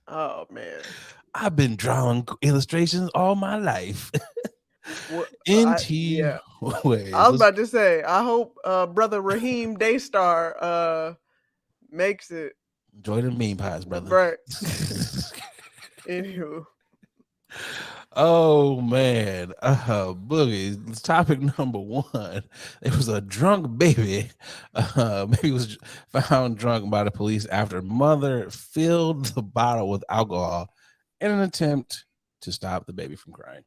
Oh man. I've been drawing illustrations all my life. Ways. I was about to say, I hope brother Raheem Daystar makes it. Enjoy the meme pies, brother. Right. Anywho. Oh man, Boogie. Topic number 1. There was a drunk baby. Baby was found drunk by the police after mother filled the bottle with alcohol in an attempt to stop the baby from crying.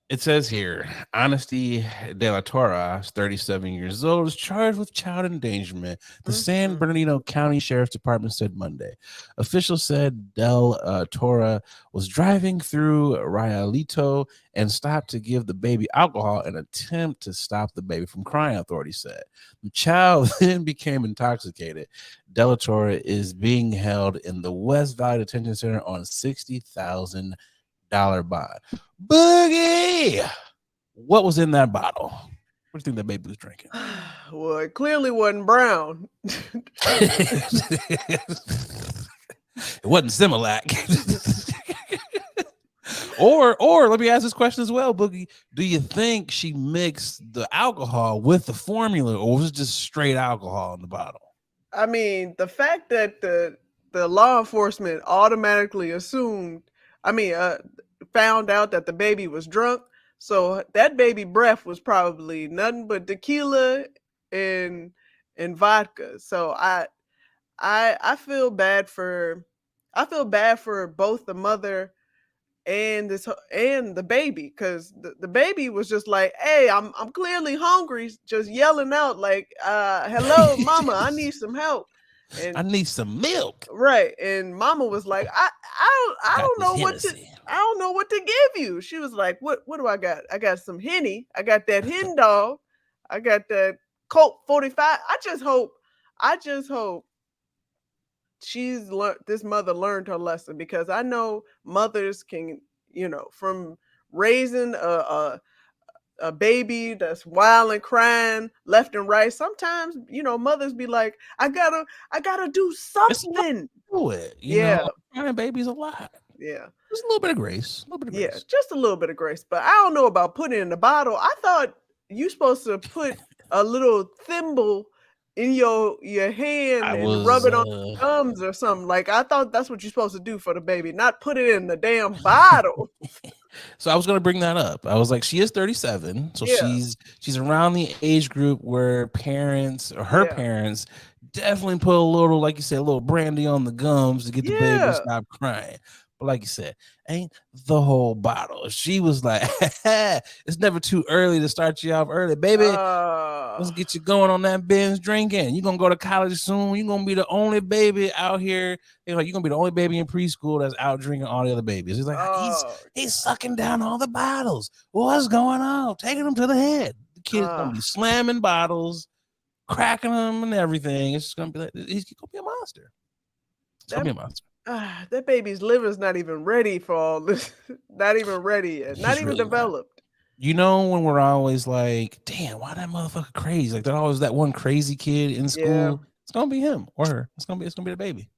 It says here, Honesty De La Torre, 37 years old, is charged with child endangerment. The San Bernardino County Sheriff's Department said Monday. Officials said Del Torre was driving through Rialito and stopped to give the baby alcohol in an attempt to stop the baby from crying, authorities said. The child then became intoxicated. De La Torre is being held in the West Valley Detention Center on $60,000 bond. Boogie, what was in that bottle? What do you think that baby was drinking? Well, it clearly wasn't brown. It wasn't Similac. Or let me ask this question as well, Boogie. Do you think she mixed the alcohol with the formula, or was it just straight alcohol in the bottle? I mean, the fact that the law enforcement automatically found out that the baby was drunk, so that baby breath was probably nothing but tequila and vodka. So I feel bad for both the mother and the baby, because the baby was just like, hey, I'm clearly hungry, just yelling out like, hello mama, I need some help. And I need some milk. Right. And mama was like, I don't know what to give you. She was like, what do I got? I got some Henny. I got that Hen Dog. I got that Colt 45. I just hope this mother learned her lesson, because I know mothers can, from raising a baby that's wild and crying left and right. Sometimes, mothers be like, I gotta do something. Do it. You know, crying babies a lot. Yeah. Just a little bit of grace. Yeah, just a little bit of grace. But I don't know about putting it in the bottle. I thought you supposed to put a little thimble in your hand and rub it on your thumbs or something. Like, I thought that's what you're supposed to do for the baby, not put it in the damn bottle. So I was going to bring that up. I was like, she is 37. So she's around the age group where parents definitely put a little, like you said, a little brandy on the gums to get the baby to Yeah. stop crying. But like you said, ain't the whole bottle. She was like, it's never too early to start you off early, baby. Let's get you going on that binge drinking. You're gonna go to college soon. You're gonna be the only baby out here. You're gonna be the only baby in preschool that's out drinking all the other babies. He's like, he's sucking down all the bottles. What's going on? Taking them to the head. The kid's gonna be slamming bottles, cracking them, and everything. It's just gonna be like he's gonna be a monster. It's gonna be a monster. That baby's liver's not even ready for all this. Not even ready yet. Not even really developed. You know, when we're always like, damn, why that motherfucker crazy? Like, there's always that one crazy kid in school. Yeah. It's gonna be him or her. It's gonna be the baby.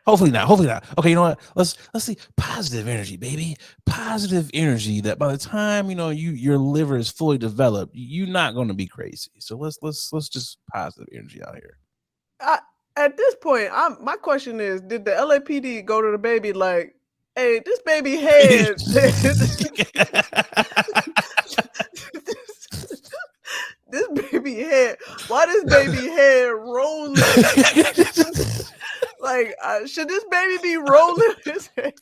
Hopefully not. Okay, you know what? Let's see. Positive energy, baby. Positive energy that by the time your liver is fully developed, you're not gonna be crazy. So let's just positive energy out here. At this point, my question is: did the LAPD go to the baby like, "Hey, this baby head, this baby head, why this baby head rolling? Like, should this baby be rolling his head?"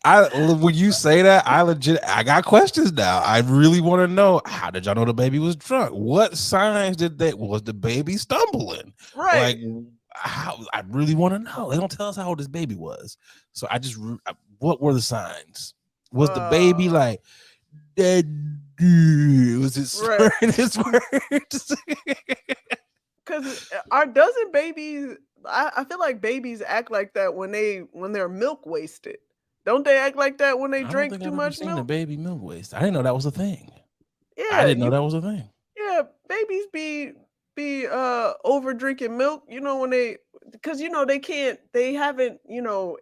When you say that, I got questions now. I really want to know, how did y'all know the baby was drunk? What signs was the baby stumbling? Right. Like, I really want to know. They don't tell us how old this baby was. So what were the signs? Was the baby like dead? Was it slurring his words? Because doesn't babies? I feel like babies act like that when they're milk wasted. Don't they act like that when they drink too much milk? The baby milk waste. I didn't know that was a thing. Yeah, I didn't know that was a thing. Yeah, babies be over drinking milk, when they haven't,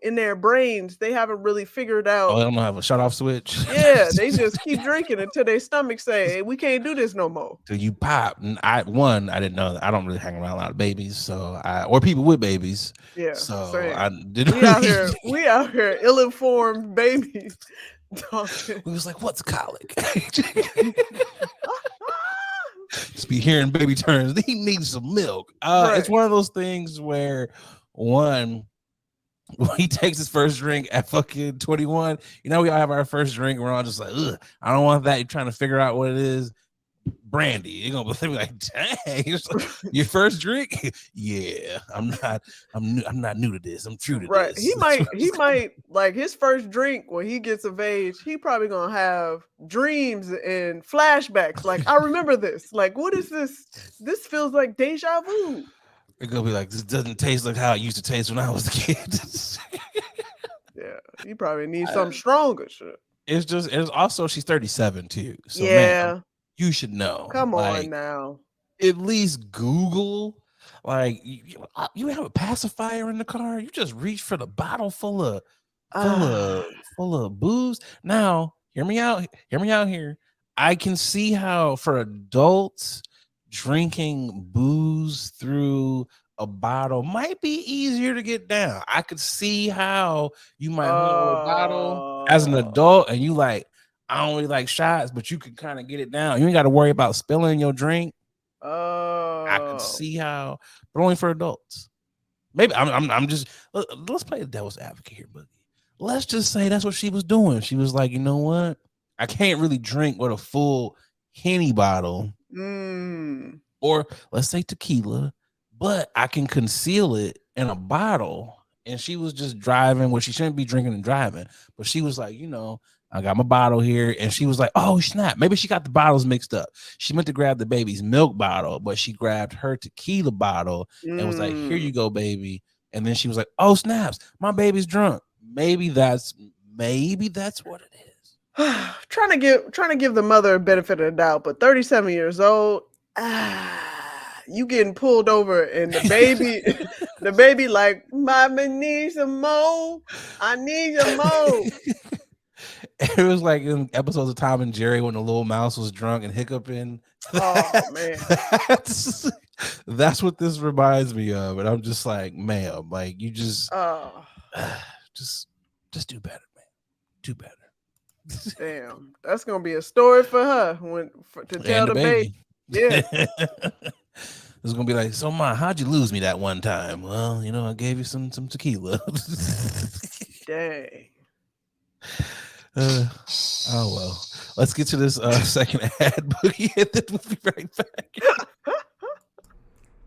in their brains, they haven't really figured out. Oh, they don't have a shut off switch. Yeah, they just keep drinking until their stomach say, "Hey, we can't do this no more." So you pop. And I didn't know that. I don't really hang around a lot of babies, so or people with babies. Yeah. So same. I didn't. We out here ill-informed babies talking. We was like, what's colic? Just be hearing baby terms. He needs some milk. Right. It's one of those things where when he takes his first drink at fucking 21, we all have our first drink. We're all just like, ugh, I don't want that. You're trying to figure out what it is. Brandy. You're gonna be like, dang, your first drink? Yeah, I'm not new to this. I'm true to right. this. He might like his first drink when he gets of age, he probably gonna have dreams and flashbacks. Like, I remember this. Like, what is this? This feels like deja vu. It's gonna be like, this doesn't taste like how it used to taste when I was a kid. Yeah, you probably need something stronger. Shit. It's also she's 37 too. So yeah. Man, you should know. Come on now. At least Google. Like, you have a pacifier in the car. You just reach for the bottle full of booze. Now, hear me out here. I can see how for adults drinking booze through a bottle might be easier to get down. I could see how you might hold a bottle as an adult and you like, I don't really like shots, but you can kind of get it down. You ain't got to worry about spilling your drink. I could see how, but only for adults. Maybe I'm just, let's play the devil's advocate here, Boogie. Let's just say that's what she was doing. She was like, you know what? I can't really drink with a full Henny bottle, or let's say tequila, but I can conceal it in a bottle. And she was just driving where she shouldn't be drinking and driving, but she was like, I got my bottle here. And she was like, oh, snap. Maybe she got the bottles mixed up. She meant to grab the baby's milk bottle, but she grabbed her tequila bottle and was like, here you go, baby. And then she was like, oh, snaps. My baby's drunk. Maybe that's what it is. trying to give the mother a benefit of the doubt, but 37 years old, you getting pulled over and the baby like, Mama needs some more. I need some more. It was like in episodes of Tom and Jerry when the little mouse was drunk and hiccuping. Oh man, that's what this reminds me of. And I'm just like, ma'am, like you just do better, man. Do better. Damn, that's gonna be a story for her to tell the baby. Yeah. It's gonna be like, so Ma, how'd you lose me that one time? Well, I gave you some tequila. Dang. Oh well. Let's get to this second ad, Boogie, and then we'll be right back.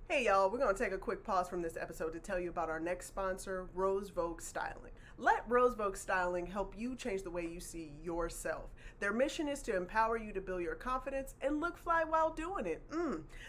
Hey y'all, we're going to take a quick pause from this episode to tell you about our next sponsor, Rose Vogue Styling. Let Rose Vogue Styling help you change the way you see yourself. Their mission is to empower you to build your confidence and look fly while doing it.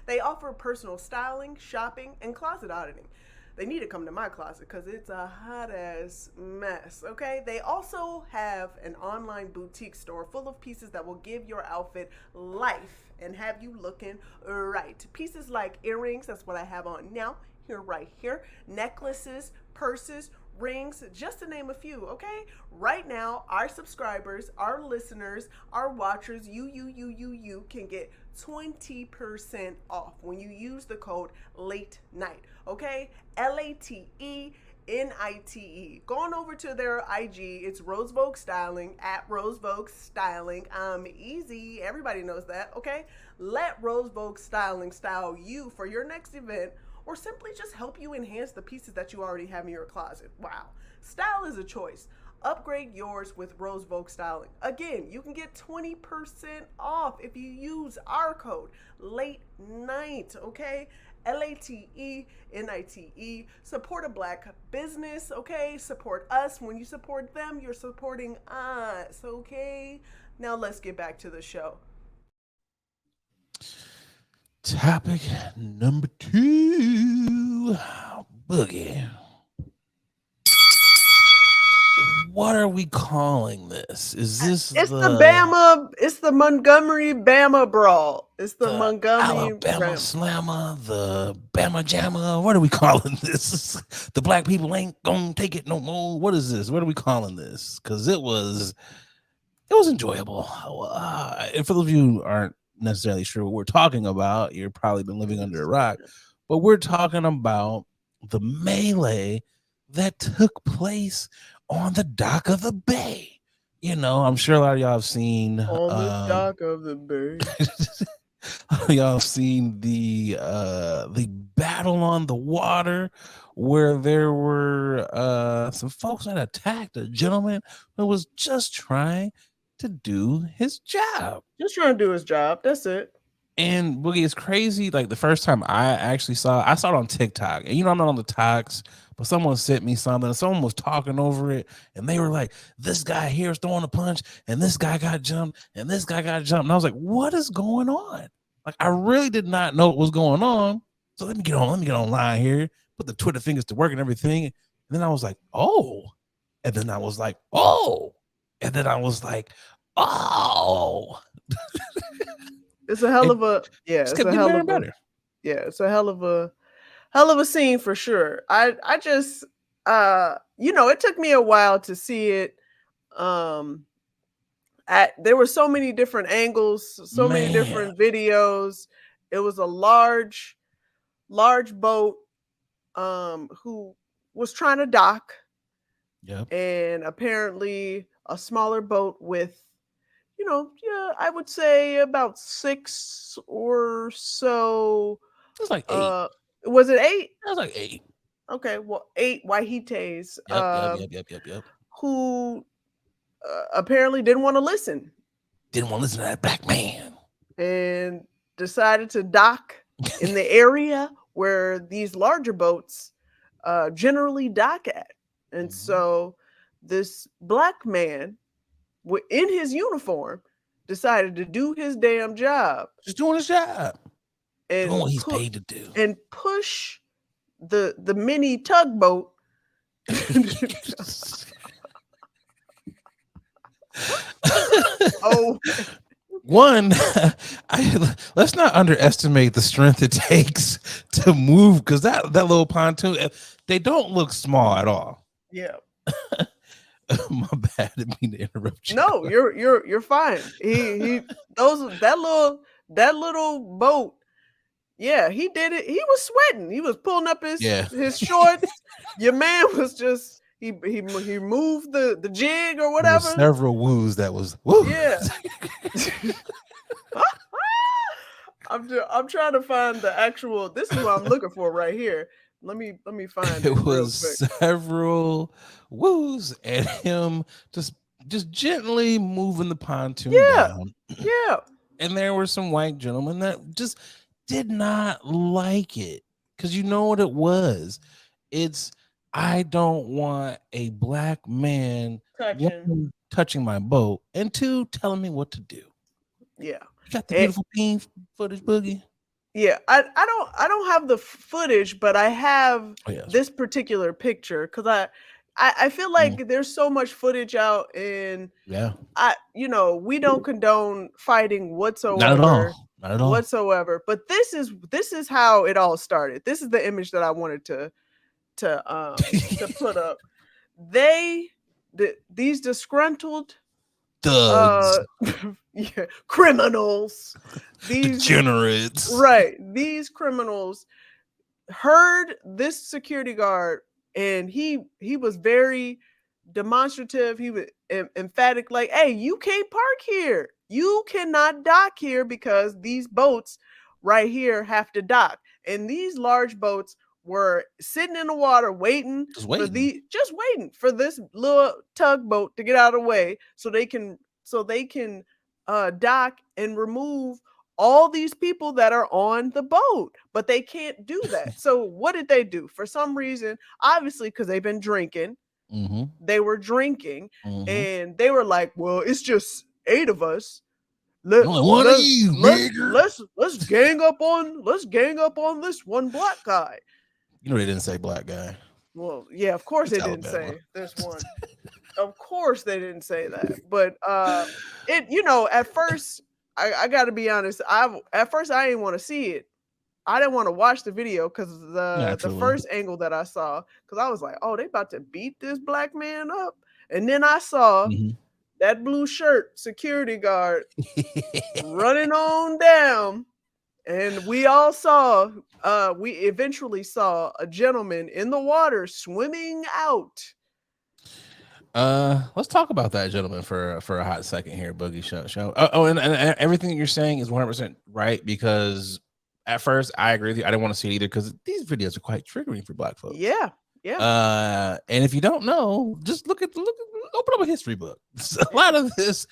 They offer personal styling, shopping, and closet auditing. They need to come to my closet because it's a hot ass mess, okay? They also have an online boutique store full of pieces that will give your outfit life and have you looking right. Pieces like earrings, that's what I have on now, right here, necklaces, purses, rings, just to name a few, okay? Right now, our subscribers, our listeners, our watchers, you can get 20% off when you use the code LATE NIGHT, okay? LATENITE. Go on over to their IG. It's Rose Vogue Styling, at Rose Vogue Styling. Easy. Everybody knows that, okay? Let Rose Vogue Styling style you for your next event, or simply just help you enhance the pieces that you already have in your closet. Wow. Style is a choice. Upgrade yours with Rose Vogue Styling. Again, you can get 20% off if you use our code LATE NIGHT, okay? LATENITE. Support a black business, okay? Support us. When you support them, you're supporting us, okay? Now let's get back to the show. Topic number 2, Boogie. What are we calling this? Is this it's the Montgomery Bama brawl. It's the Montgomery Alabama Slammer, the Bama Jammer. What are we calling this? The black people ain't gonna take it no more. What is this? What are we calling this? Because it was enjoyable. And for those of you who aren't necessarily sure what we're talking about, you've probably been living under a rock, but we're talking about the melee that took place on the dock of the bay. I'm sure a lot of y'all have seen on the dock of the bay. Y'all have seen the battle on the water, where there were some folks that attacked a gentleman who was just trying to do his job. Just trying to do his job. That's it. And Boogie, it's crazy. Like the first time I actually saw it on TikTok. And I'm not on the talks, but someone sent me something and someone was talking over it. And they were like, this guy here is throwing a punch and this guy got jumped and this guy got jumped. And I was like, what is going on? Like, I really did not know what was going on. So let me get online here, put the Twitter fingers to work and everything. And then I was like, oh. And then I was like, oh. And then I was like, oh. It's a hell of a it's a hell of a it's a hell of a scene for sure. I just it took me a while to see it. There were so many different angles, many different videos. It was a large boat who was trying to dock. Yep. And apparently a smaller boat with I would say about 6 or so. It was like 8. Was it 8? It was like 8. Okay, well, 8 Wahites. Yep. Who apparently didn't want to listen. Didn't want to listen to that black man. And decided to dock in the area where these larger boats generally dock at. And so this black man, in his uniform, decided to do his damn job. Just doing his job. And doing what he's paid to do. And push the mini tugboat. Let's not underestimate the strength it takes to move, because that little pontoon, they don't look small at all. Yeah. My bad, didn't mean to interrupt you. No, you're fine. That little boat. Yeah, he did it. He was sweating. He was pulling up his shorts. Your man was just he moved the jig or whatever. Several woos that was woo. Yeah. I'm trying to find the actual. This is what I'm looking for right here. Let me find it It real was quick. several woos and him just gently moving the pontoon Yeah, down. yeah. And there were some white gentlemen that just did not like it. Because you know what it was? It's I don't want a black man Touching. one, touching my boat, and two, telling me what to do. Yeah. You got the It- beautiful bean footage, Boogie. Yeah, I don't have the footage, but I have Oh yes. this particular picture because I feel like there's so much footage out, and Yeah. we don't condone fighting whatsoever. Not at all. Not at all. Whatsoever. But this is how it all started. This is the image that I wanted to put up. These disgruntled Thugs, yeah, criminals, these degenerates. right, these criminals heard this security guard, and he was very demonstrative. He was emphatic, like, hey, you can't park here, you cannot dock here because these boats right here have to dock. And these large boats were sitting in the water waiting Just for waiting. just waiting for this little tugboat to get out of the way so they can dock and remove all these people that are on the boat. But they can't do that. So what did they do? For some reason, obviously because they've been drinking, they were drinking, and they were like, well, it's just 8 of us. Let's gang up on this one black guy. You know they didn't say black guy. Well, yeah, of course It's they didn't Alabama. say this one. Of course they didn't say that. But at first, I gotta be honest, at first I didn't want to see it. I didn't want to watch the video because the first angle that I saw, because I was like, oh, they about to beat this black man up. And then I saw that blue shirt security guard running on down. And we eventually saw a gentleman in the water swimming out. Let's talk about that gentleman for a hot second here, Boogie. Show. And everything you're saying is 100% right, because at first I agree with you. I didn't want to see it either because these videos are quite triggering for black folks. Yeah. And if you don't know, just open up a history book. A lot of this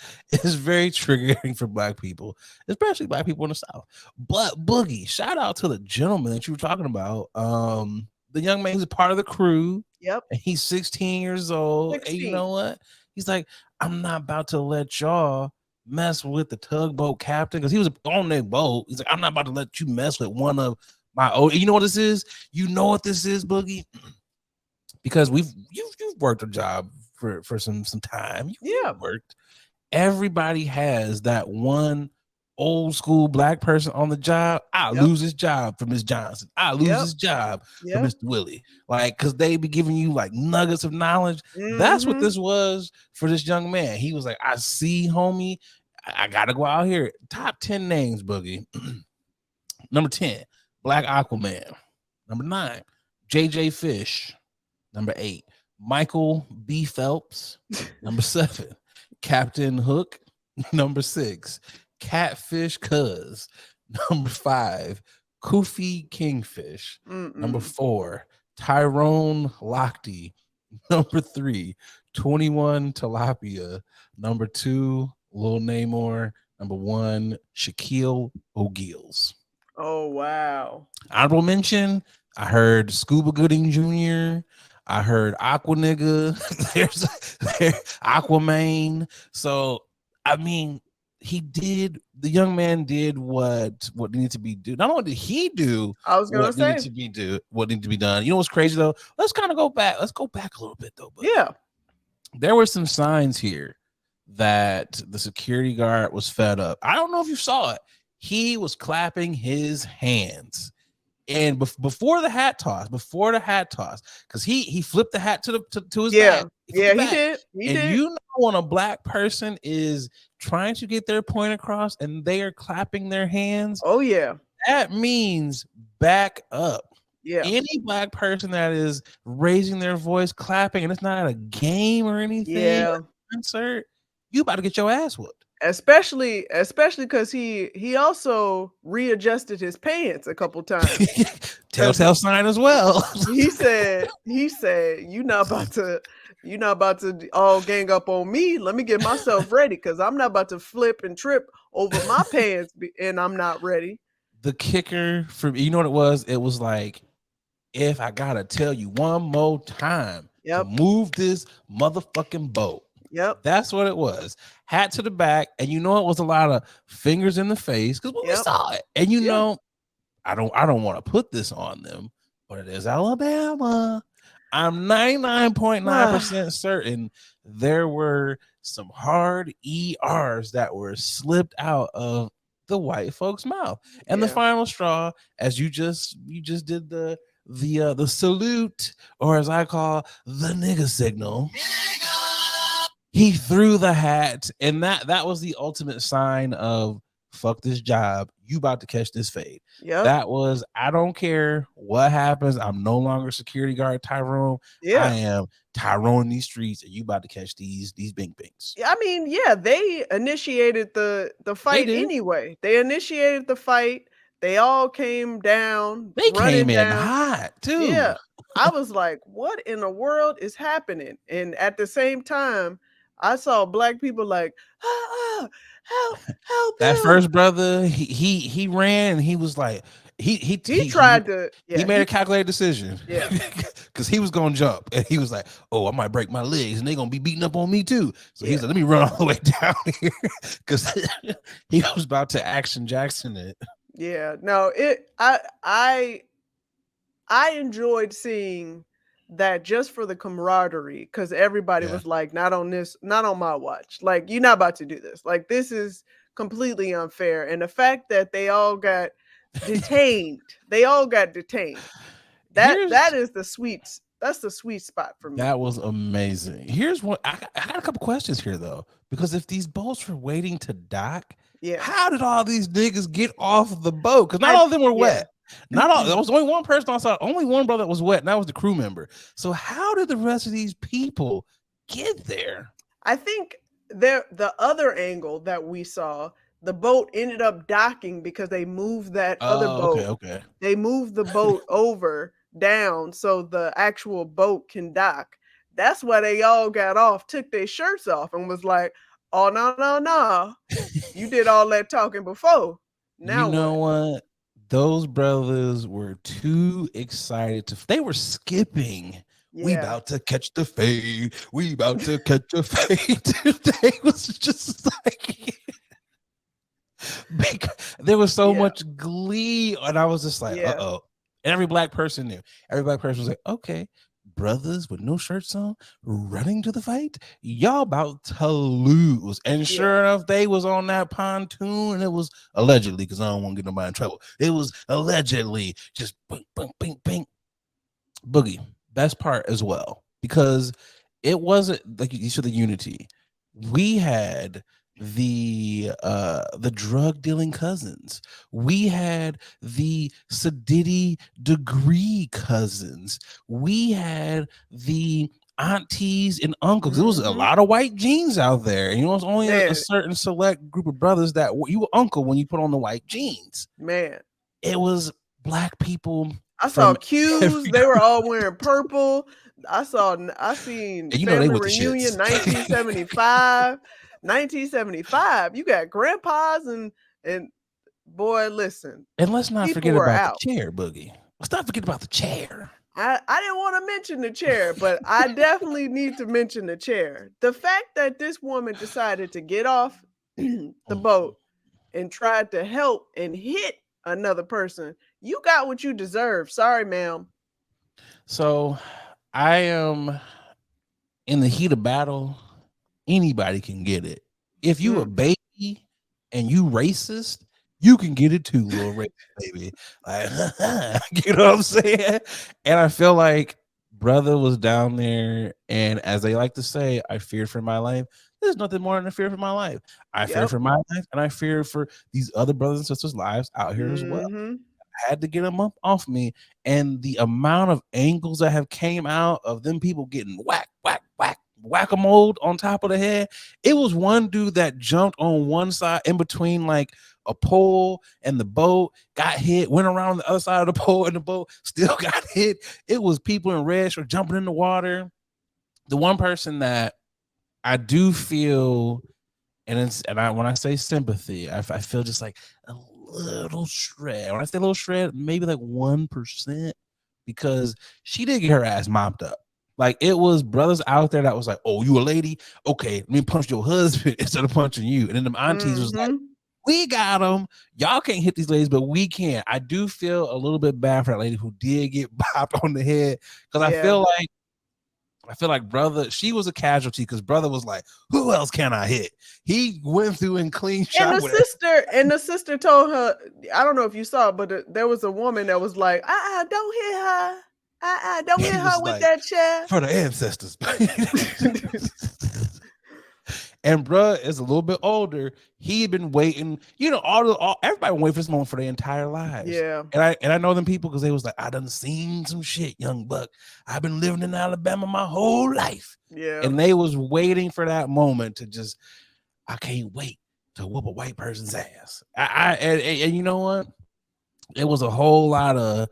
is very triggering for black people, especially black people in the South. But Boogie, shout out to the gentleman that you were talking about. The young man who's a part of the crew. Yep. And he's 16 years old. 16. And you know what? He's like, I'm not about to let y'all mess with the tugboat captain, because he was on their boat. He's like, I'm not about to let you mess with one of my old. You know what this is? You know what this is, Boogie? Because you've worked a job for some time. You've worked. Everybody has that one old school black person on the job. I lose his job for Miss Johnson. I lose his job for Mr. Willie. Like, because they be giving you like nuggets of knowledge. That's what this was for this young man. He was like, I see, homie, I gotta go out here. Top 10 names, Boogie. Number 10, Black Aquaman. Number 9, JJ Fish. Number 8, Michael B. Phelps. Number 7, Captain Hook. Number 6, Catfish Cuz. Number 5, Kofi Kingfish. Number 4, Tyrone Lochte. Number 3, 21 Tilapia. Number 2, Lil Namor. Number 1, Shaquille O'Geals. Oh, wow. Honorable mention, I heard Scuba Gooding Jr., I heard Aqua Nigga, there's Aquaman. So, I mean, the young man did what needed to be done. Not only did he do what needed to be done. You know what's crazy though? Let's kind of go back. Let's go back a little bit though. There were some signs here that the security guard was fed up. I don't know if you saw it. He was clapping his hands. And before the hat toss, because he flipped the hat to his back. He did. You know when a black person is trying to get their point across and they are clapping their hands, that means back up. Any black person that is raising their voice, clapping, and it's not at a game or anything, concert, you about to get your ass whooped. especially because he also readjusted his pants a couple times. Telltale sign as well. He said, you're not about to all gang up on me. Let me get myself ready because I'm not about to flip and trip over my pants and I'm not ready. The kicker for you know what it was? It was like, if I gotta tell you one more time to move this motherfucking boat. Yep. That's what it was. Hat to the back, and you know it was a lot of fingers in the face because we saw it. And you know, I don't want to put this on them, but it is Alabama. I'm 99.9% certain there were some hard ERs that were slipped out of the white folks' mouth. And the final straw, as you just did the salute, or as I call the nigga signal. He threw the hat, and that was the ultimate sign of fuck this job. You about to catch this fade. That was, I don't care what happens. I'm no longer security guard Tyrone. I am Tyrone in these streets, and you about to catch these bing bings. I mean, they initiated the fight anyway. They initiated the fight. They all came down. They came in hot too. Yeah. I was like, what in the world is happening? And at the same time, I saw black people like, help. That first brother, he ran, and he was like, he tried to he made a calculated decision. Yeah. Because he was gonna jump, and he was like, oh, I might break my legs and they're gonna be beating up on me too. So he's like, let me run all the way down here, because he was about to Action Jackson it. Yeah, no, I enjoyed seeing that just for the camaraderie, because everybody was like, not on my watch. Like, you're not about to do this. Like, this is completely unfair. And the fact that they all got detained, that is the sweet. That's the sweet spot for me. That was amazing. Here's what I got a couple questions here though, because if these boats were waiting to dock, how did all these niggas get off the boat? Because not all of them were wet. Not all. There was only one person I saw. Only one brother that was wet, and that was the crew member. So how did the rest of these people get there? I think the other angle that we saw, the boat ended up docking because they moved that other boat. Okay. They moved the boat over down so the actual boat can dock. That's why they all got off, took their shirts off, and was like, oh, no. You did all that talking before. Now you know what? Those brothers were too excited they were skipping. Yeah. We about to catch the fade. We about to catch a fade. They was just like, there was so much glee, and I was just like, uh-oh. And every black person knew. Every black person was like, okay, brothers with no shirts on running to the fight, y'all about to lose. And sure enough, they was on that pontoon, and it was allegedly, because I don't want to get nobody in trouble, it was allegedly just bing, bing, bing, bing. Boogie, best part as well, because it wasn't like you said, the unity. We had the drug dealing cousins. We had the Sadiddy degree cousins. We had the aunties and uncles. There was a lot of white jeans out there. You know, it's only a certain select group of brothers that you were uncle when you put on the white jeans. Man, it was black people. I saw Q's. They were all wearing purple. I seen Family Reunion 1975. 1975. You got grandpas and boy, listen. And let's not forget about the chair, Boogie. Let's not forget about the chair. I didn't want to mention the chair, but I definitely need to mention the chair. The fact that this woman decided to get off the boat and tried to help and hit another person, you got what you deserve. Sorry, ma'am. So I am in the heat of battle. Anybody can get it. If you a baby and you racist, you can get it too, little racist baby. Like, you know what I'm saying? And I feel like brother was down there, and as they like to say, I feared for my life. There's nothing more than a fear for my life. I fear for my life, and I fear for these other brothers and sisters' lives out here as well. I had to get them up off me, and the amount of angles that have came out of them people getting whack, whack-a-mole on top of the head. It was one dude that jumped on one side in between like a pole and the boat, got hit, went around the other side of the pole and the boat still got hit. It was people in red shorts jumping in the water. The one person that I do feel, when I say sympathy, I feel just like a little shred. When I say a little shred, maybe like 1%, because she did get her ass mopped up. Like, it was brothers out there that was like, "Oh, you a lady? Okay, let me punch your husband instead of punching you." And then the aunties was like, "We got them. Y'all can't hit these ladies, but we can." I do feel a little bit bad for that lady who did get bopped on the head, because I feel like brother, she was a casualty, because brother was like, "Who else can I hit?" He went through and clean shot. And the sister told her, I don't know if you saw, but there was a woman that was like, don't hit her. Don't hit her with that chair. For the ancestors. And bruh is a little bit older. He had been waiting, everybody waiting for this moment for their entire lives. Yeah. And I know them people because they was like, "I done seen some shit, young buck. I've been living in Alabama my whole life." Yeah. And they was waiting for that moment to just, I can't wait to whoop a white person's ass. And you know what? It was a whole lot of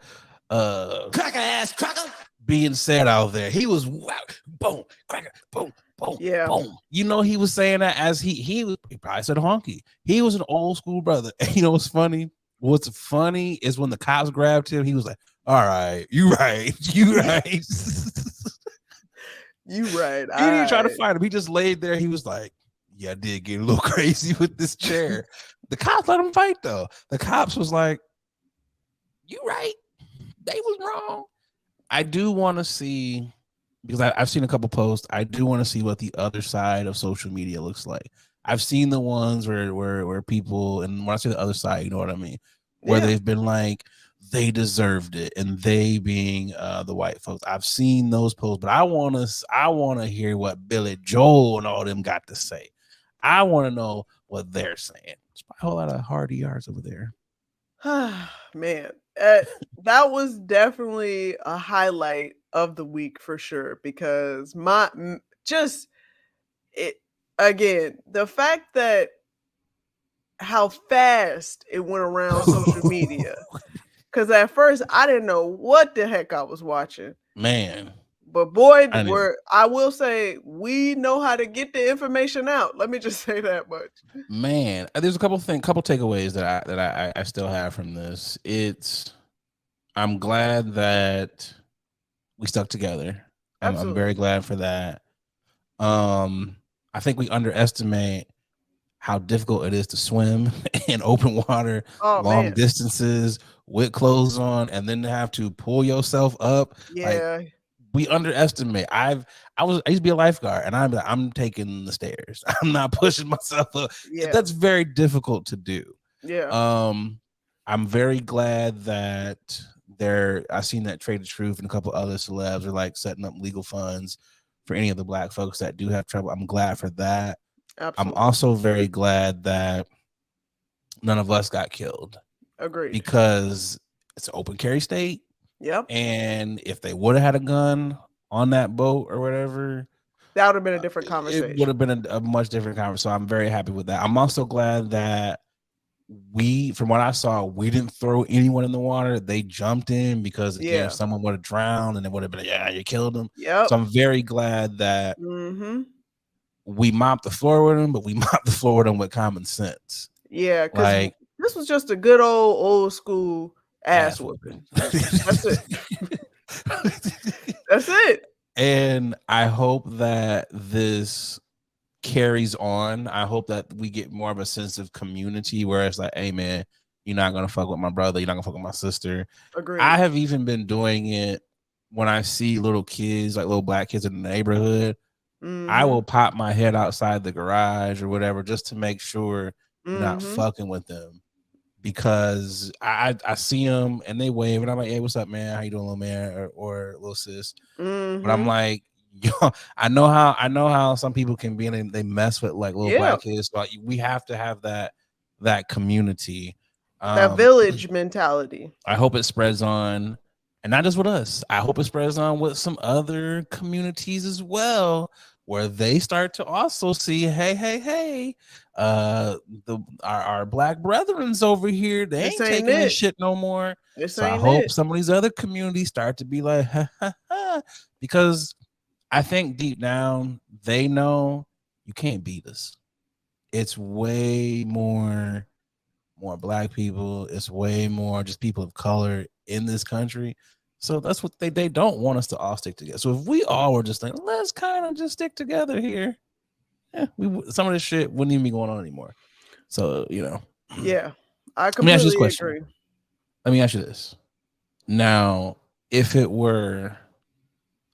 cracker ass cracker being said out there. He was boom, cracker, boom, boom, boom. He was saying that as he probably said honky. He was an old school brother. And what's funny? What's funny is when the cops grabbed him, he was like, "All right, you right. You right." You right. He didn't try to fight him. He just laid there. He was like, "Yeah, I did get a little crazy with this chair." The cops let him fight though. The cops was like, "You right. They was wrong." I do want to see, because I've seen a couple posts, I do want to see what the other side of social media looks like. I've seen the ones where people, and when I say the other side, you know what I mean, where they've been like, they deserved it, and they being the white folks. I've seen those posts, but I want to hear what Billy Joel and all them got to say. I want to know what they're saying. There's a whole lot of hard ERs over there. Man, that was definitely a highlight of the week for sure, because the fact that how fast it went around social media, because at first I didn't know what the heck I was watching, man. But boy, I will say, we know how to get the information out. Let me just say that much. Man, there's a couple takeaways that I still have from this. I'm glad that we stuck together. I'm very glad for that. I think we underestimate how difficult it is to swim in open water, long distances with clothes on, and then to have to pull yourself up. Yeah. We underestimate. I used to be a lifeguard, and I'm taking the stairs. I'm not pushing myself up. Yeah. That's very difficult to do. Yeah. I'm very glad that I've seen that Trader Truth and a couple other celebs are like setting up legal funds for any of the Black folks that do have trouble. I'm glad for that. Absolutely. I'm also very glad that none of us got killed. Agreed. Because it's an open carry state. Yep. And if they would have had a gun on that boat or whatever, that would have been a different conversation. It would have been a much different conversation. So I'm very happy with that. I'm also glad that from what I saw, we didn't throw anyone in the water. They jumped in because if someone would have drowned, and it would have been you killed them. Yep. So I'm very glad that we mopped the floor with them, but we mopped the floor with them with common sense. Yeah, because this was just a good old school ass whooping. That's it. That's it. And I hope that this carries on. I hope that we get more of a sense of community where it's like, hey man, you're not gonna fuck with my brother, you're not gonna fuck with my sister. Agreed. I have even been doing it when I see little kids, like little Black kids in the neighborhood. I will pop my head outside the garage or whatever just to make sure you're not fucking with them. Because I see them and they wave and I'm like, hey, what's up, man? How you doing, little man or little sis? But I'm like, yo, I know how some people can be and they mess with like little Black kids. But we have to have that community, that village mentality. I hope it spreads on, and not just with us. I hope it spreads on with some other communities as well, where they start to also see, hey, our black brethren's over here. They This ain't ain't taking this it. shit no more. This So I ain't hope it. some of these other communities start to be like, ha, ha, ha, because I think deep down they know you can't beat us. It's way more black people. It's way more just people of color in this country. So that's what they don't want us to all stick together. So if we all were just like, let's kind of just stick together here, some of this shit wouldn't even be going on anymore. So, you know. Yeah, I Let me ask you this completely question. agree. Let me ask you this. Now, if it were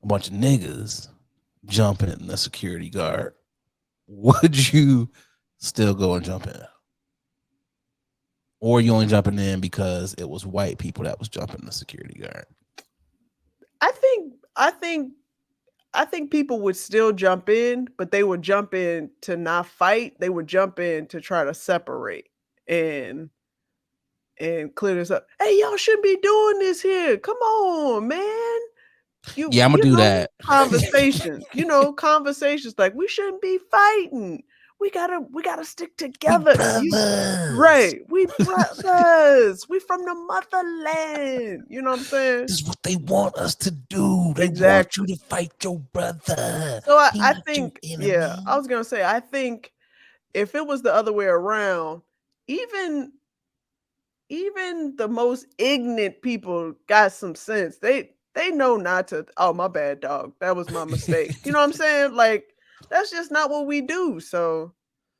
a bunch of niggas jumping in the security guard, would you still go and jump in? Or you only jumping in because it was white people that was jumping the security guard? I think people would still jump in, but they would jump in to not fight. They would jump in to try to separate and clear this up. Hey, y'all shouldn't be doing this here. Come on, man. Yeah, I'm gonna do that. Conversations, conversations like we shouldn't be fighting. We gotta stick together. Right. We brothers. We from the motherland. You know what I'm saying? This is what they want us to do. They want you to fight your brother. So I think, yeah, I was gonna say, I think if it was the other way around, even the most ignorant people got some sense. They know not to. Oh, my bad, dog. That was my mistake. You know what I'm saying? Like that's just not what we do. So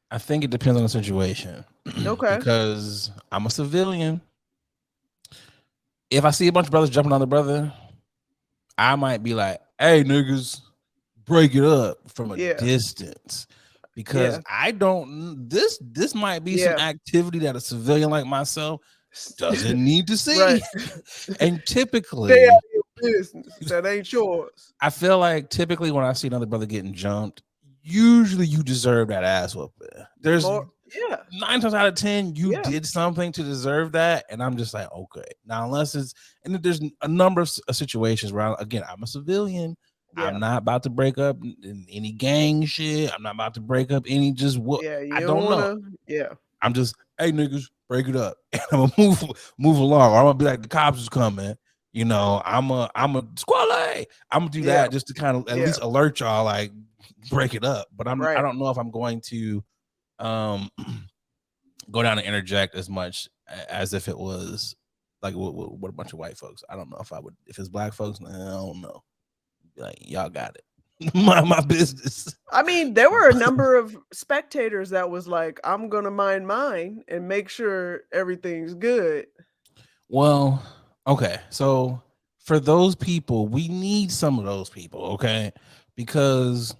I think it depends on the situation. Okay. Because I'm a civilian. If I see a bunch of brothers jumping on the brother, I might be like, hey, niggas, break it up from a distance. Because I don't, this might be some activity that a civilian like myself doesn't need to see. Right. And typically, stay out of your business. That ain't yours. I feel like typically when I see another brother getting jumped, usually you deserve that ass whooping. There's 9 times out of 10 you did something to deserve that, and I'm just like, okay. Now unless it's, and there's a number of situations where I'm a civilian. I'm not about to break up any gang shit. I'm not about to break up any just what I don't know. I'm just, hey niggas, break it up. And I'm gonna move along. Or I'm gonna be like, the cops is coming. You know, I'm a squally. I'm gonna do that just to kind of at least alert y'all, like break it up. But I don't know if I'm going to go down and interject as much as if it was like what a bunch of white folks. I don't know if I would. If it's black folks, I don't know. Like y'all got it. my business. I mean, there were a number of spectators that was like, I'm gonna mind mine and make sure everything's good. Well, okay. So for those people, we need some of those people, okay? Because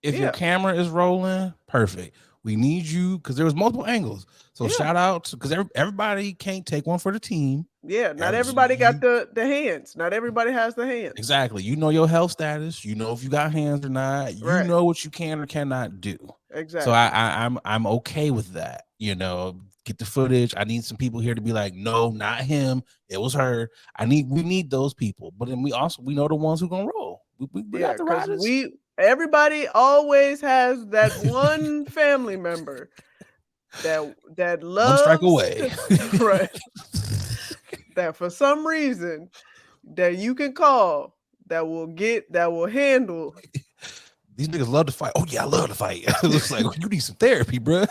if your camera is rolling, perfect. We need you because there was multiple angles. So shout out because everybody can't take one for the team. Yeah, not everybody got the hands. Not everybody has the hands. Exactly. You know your health status. You know if you got hands or not. You know what you can or cannot do. Exactly. So I'm okay with that. You know, get the footage. I need some people here to be like, no, not him. It was her. We need those people. But then we know the ones who gonna roll. We got the riders. Everybody always has that one family member that loves one strike away. Right. That for some reason that you can call that will handle. These niggas love to fight. Oh yeah, I love to fight. It looks like you need some therapy, bro.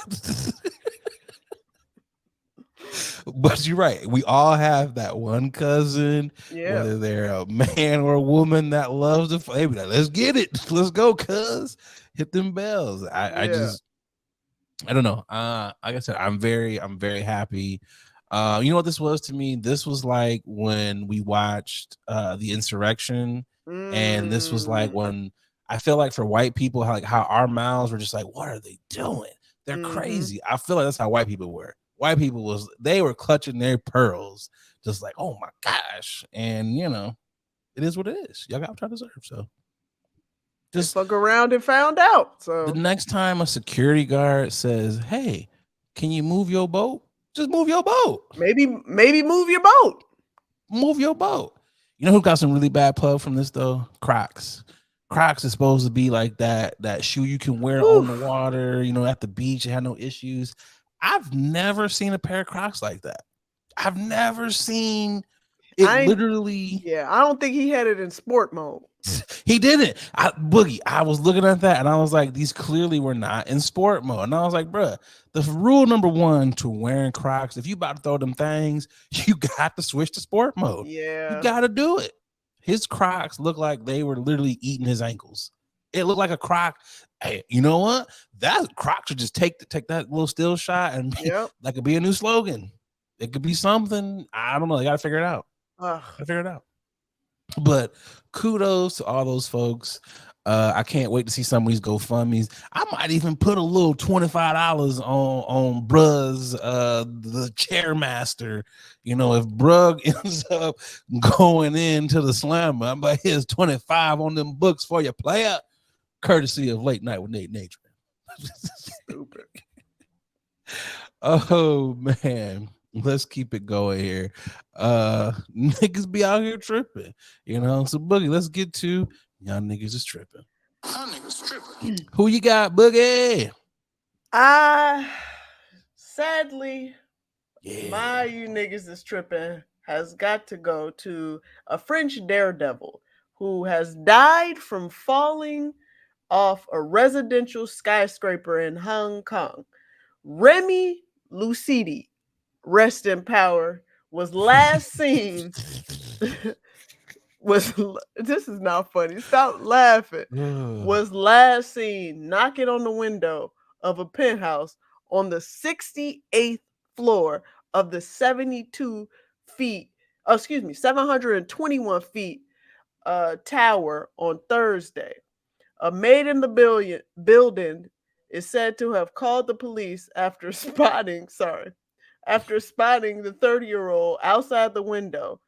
But you're right. We all have that one cousin, whether they're a man or a woman that loves to fight. Like, let's get it. Let's go, cuz. Hit them bells. I don't know. Like I said, I'm very happy. You know what this was to me? This was like when we watched the insurrection, and this was like when I feel like for white people, how our mouths were just like, what are they doing? They're crazy. I feel like that's how white people were. White people they were clutching their pearls, just like, oh my gosh. And you know, it is what it is. Y'all got what y'all deserve. So just fuck around and found out. So the next time a security guard says, hey, can you move your boat? Just move your boat. Maybe move your boat. Move your boat. You know who got some really bad pub from this though? Crocs. Crocs is supposed to be like that shoe you can wear on the water, at the beach and have no issues. I've never seen a pair of Crocs like that. I've never seen it literally. Yeah, I don't think he had it in sport mode. He didn't. Boogie, I was looking at that and I was like, these clearly were not in sport mode. And I was like, bruh, the rule number one to wearing Crocs, if you about to throw them things, you got to switch to sport mode. Yeah. You got to do it. His Crocs looked like they were literally eating his ankles. It looked like a Croc. Hey, you know what? That Croc should just take that little still shot and that could be a new slogan. It could be something. I don't know. They got to figure it out. But kudos to all those folks. I can't wait to see some of these GoFundMe's. I might even put a little $25 on Bruh's the Chairmaster. If Brug ends up going into the slammer, I'm like, here's 25 on them books for your player, courtesy of Late Night with Nate Nature. Stupid. Oh man. Let's keep it going here. Niggas be out here tripping, So Boogie, let's get to y'all niggas is tripping. Y'all niggas tripping. Who you got, Boogie? Sadly, my you niggas is tripping has got to go to a French daredevil who has died from falling off a residential skyscraper in Hong Kong. Remy Lucidi, rest in power, was last seen. This is not funny. Stop laughing. Was last seen knocking on the window of a penthouse on the 68th floor of the 721 feet tower on Thursday. A maid in the building is said to have called the police after spotting the 30-year-old outside the window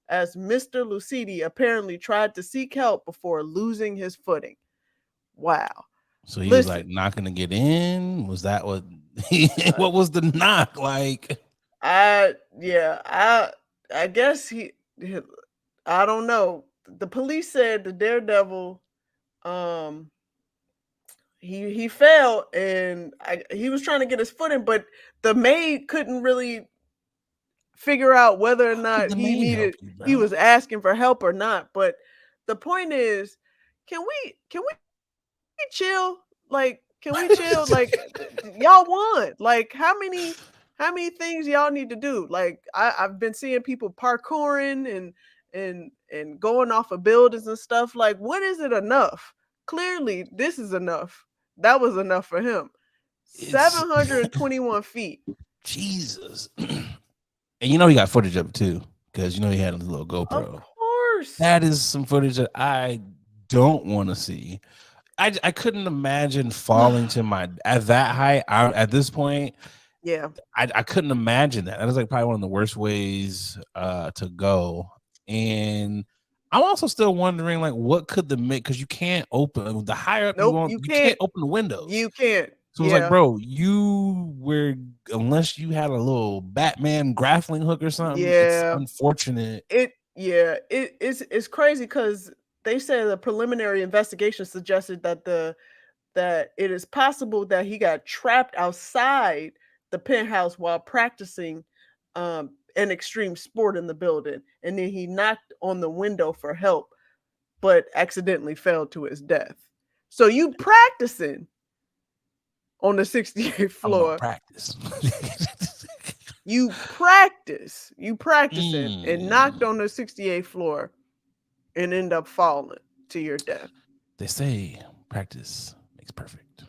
as Mr. Lucidi apparently tried to seek help before losing his footing. Wow. So he was like knocking to get in? Was that what what was the knock like? I guess I don't know. The police said the daredevil he fell and he was trying to get his footing, but the maid couldn't really figure out whether or not he was asking for help or not. But the point is, can we chill? Like, can we chill? Like, y'all won. Like, how many things y'all need to do? Like, I've been seeing people parkouring and going off of buildings and stuff. Like, when is it enough? Clearly, this is enough. That was enough for him. 721 feet. Jesus. And he got footage of it too, because he had a little GoPro. Of course. That is some footage that I don't want to see. I couldn't imagine falling at that height. At this point, yeah, I couldn't imagine that. That was like probably one of the worst ways to go. And I'm also still wondering, like, what could because you can't open the higher up you can't open the windows. You can't. So it's like, bro, you were, unless you had a little Batman grappling hook or something. It's unfortunate. It's crazy because they said the preliminary investigation suggested that it is possible that he got trapped outside the penthouse while practicing an extreme sport in the building, and then he knocked on the window for help, but accidentally fell to his death. So you practicing on the 68th floor. Practice. You practicing and knocked on the 68th floor and end up falling to your death. They say practice makes perfect.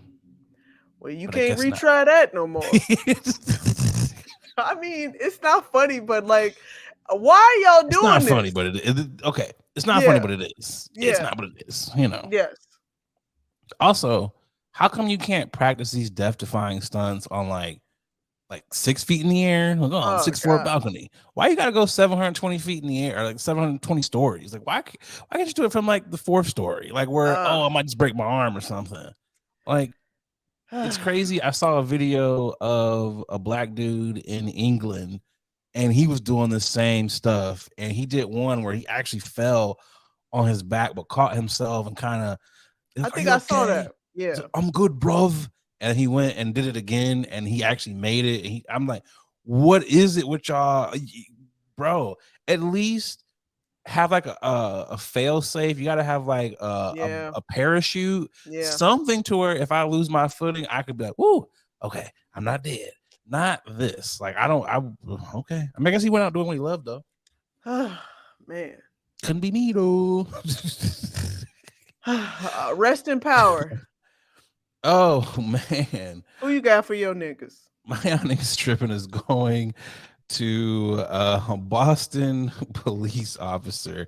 Well, you can't retry that no more. I mean, it's not funny, but like, why are y'all doing this? It's not funny, but it is. Okay. It's not funny, but it is. Yeah. It's not what it is, Yes. Also, how come you can't practice these death-defying stunts on like 6 feet in the air? Like, 6-floor balcony. Why you gotta go 720 feet in the air, or like 720 stories? Like, why can't you do it from like the 4th story? Like where I might just break my arm or something. Like, it's crazy. I saw a video of a black dude in England, and he was doing the same stuff. And he did one where he actually fell on his back, but caught himself and kind of, I think I saw that. Yeah. I'm good, bruv. And he went and did it again, and he actually made it. I'm like, what is it with y'all, bro? At least have like a fail safe. You got to have like a parachute, something to where if I lose my footing, I could be like, woo, okay, I'm not dead. Not this. Like, okay. I mean, I guess he went out doing what he loved, though. Man. Couldn't be me, though. Rest in power. Oh, man. Who you got for your niggas? My niggas tripping is going to a Boston police officer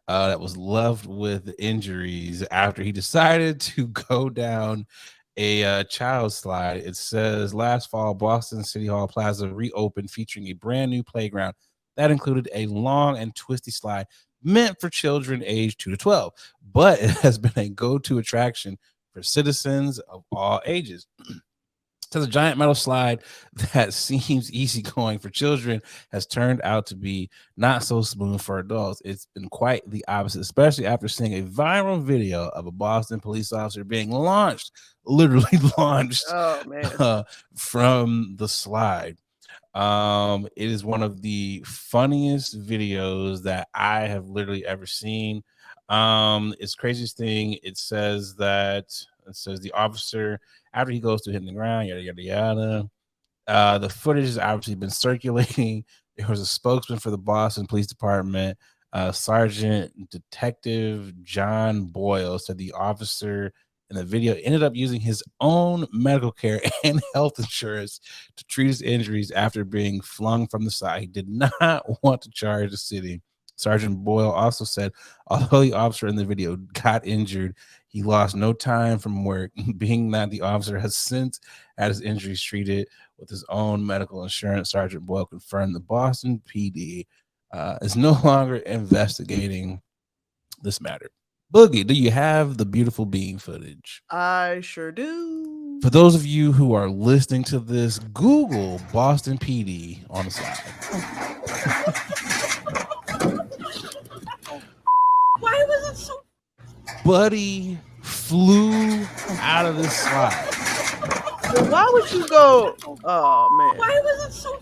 that was left with injuries after he decided to go down a child slide. It says last fall, Boston City Hall Plaza reopened, featuring a brand new playground that included a long and twisty slide meant for children aged 2 to 12, but it has been a go-to attraction for citizens of all ages. So the giant metal slide that seems easygoing for children has turned out to be not so smooth for adults. It's been quite the opposite, especially after seeing a viral video of a Boston police officer being literally launched from the slide. It is one of the funniest videos that I have literally ever seen. It's craziest thing. It says the officer, after he goes to hitting the ground, yada yada yada. The footage has obviously been circulating. There was a spokesman for the Boston Police Department, Sergeant Detective John Boyle, said the officer in the video ended up using his own medical care and health insurance to treat his injuries after being flung from the side. He did not want to charge the city. Sergeant Boyle also said, although the officer in the video got injured, he lost no time from work, being that the officer has since had his injuries treated with his own medical insurance. Sergeant Boyle confirmed the Boston PD is no longer investigating this matter. Boogie, do you have the beautiful bean footage? I sure do. For those of you who are listening to this, Google Boston PD on the slide. Why was it so? Buddy flew out of this slide. So why would you go? Oh man! Why was it so?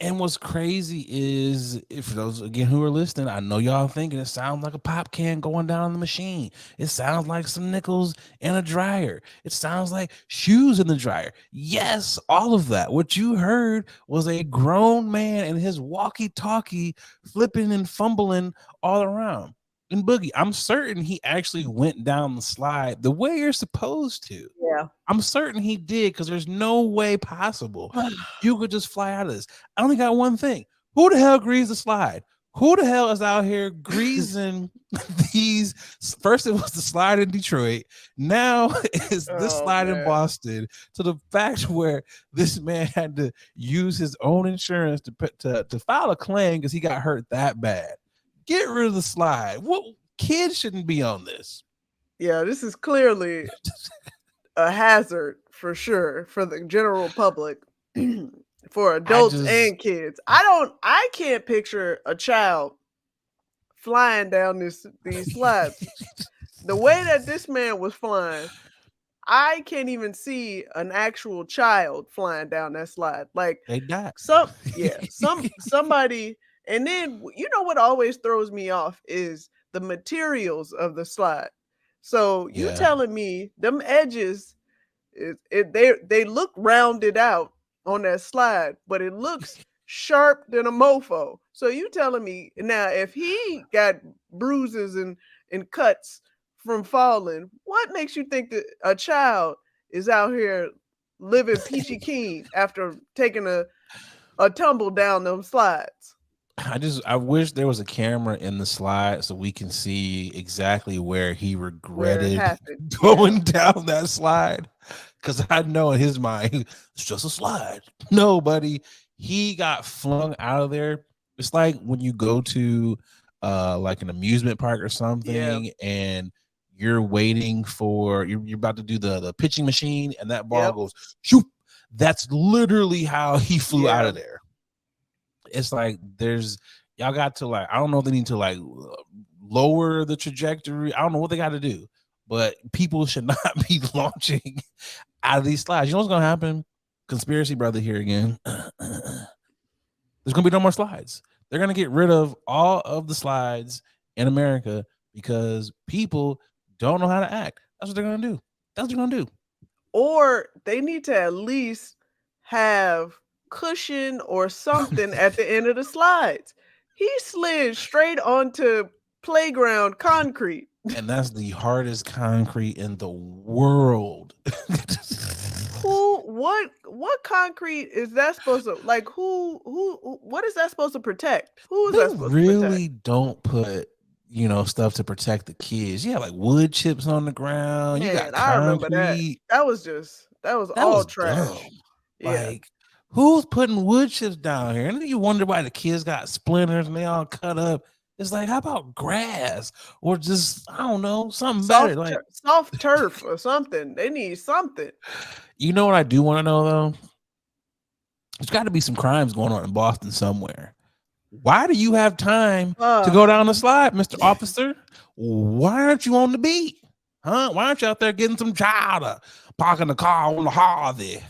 And what's crazy is, if those again who are listening, I know y'all thinking it sounds like a pop can going down the machine. It sounds like some nickels in a dryer. It sounds like shoes in the dryer. Yes, all of that. What you heard was a grown man and his walkie-talkie flipping and fumbling all around. And Boogie, I'm certain he actually went down the slide the way you're supposed to. Yeah. I'm certain he did, because there's no way possible you could just fly out of this. I only got one thing. Who the hell greased the slide? Who the hell is out here greasing these? First it was the slide in Detroit. Now it's this slide in Boston, to the fact where this man had to use his own insurance to file a claim because he got hurt that bad. Get rid of the slide. What kids shouldn't be on this? Yeah, this is clearly a hazard for sure for the general public, for adults and kids. I can't picture a child flying down these slides. The way that this man was flying, I can't even see an actual child flying down that slide. Like they died. Somebody. And then, you know what always throws me off is the materials of the slide. So you telling me them edges, they look rounded out on that slide, but it looks sharp than a mofo. So you telling me now, if he got bruises and cuts from falling, what makes you think that a child is out here living peachy keen after taking a tumble down them slides? I wish there was a camera in the slide so we can see exactly where he regretted going down that slide. Because I know in his mind, it's just a slide. No, buddy, he got flung out of there. It's like when you go to like an amusement park or something, and you're waiting for you're about to do the pitching machine, and that ball goes shoot. That's literally how he flew out of there. It's like y'all got to, like, I don't know if they need to like lower the trajectory. I don't know what they got to do, but people should not be launching out of these slides. You know what's gonna happen? Conspiracy brother here again. There's gonna be no more slides. They're gonna get rid of all of the slides in America because people don't know how to act. That's what they're gonna do. That's what they're gonna do. Or they need to at least have cushion or something at the end of the slides. He slid straight onto playground concrete. And that's the hardest concrete in the world. What concrete is that supposed to, like, who what is that supposed to protect? Who is that They supposed to protect? really don't put, stuff to protect the kids. You have like wood chips on the ground. You got Man, I remember that. concrete. That was That all was trash. dumb. Yeah. Like, who's putting wood chips down here? And then you wonder why the kids got splinters and they all cut up. It's like, how about grass or just, I don't know, something better? Like, Soft turf or something. They need something. you know what I do want to know though? There's got to be some crimes going on in Boston somewhere. Why do you have time to go down the slide, Mr. Officer? Why aren't you on the beat? Huh? Why aren't you out there getting some chowder, parking the car on the Harvey?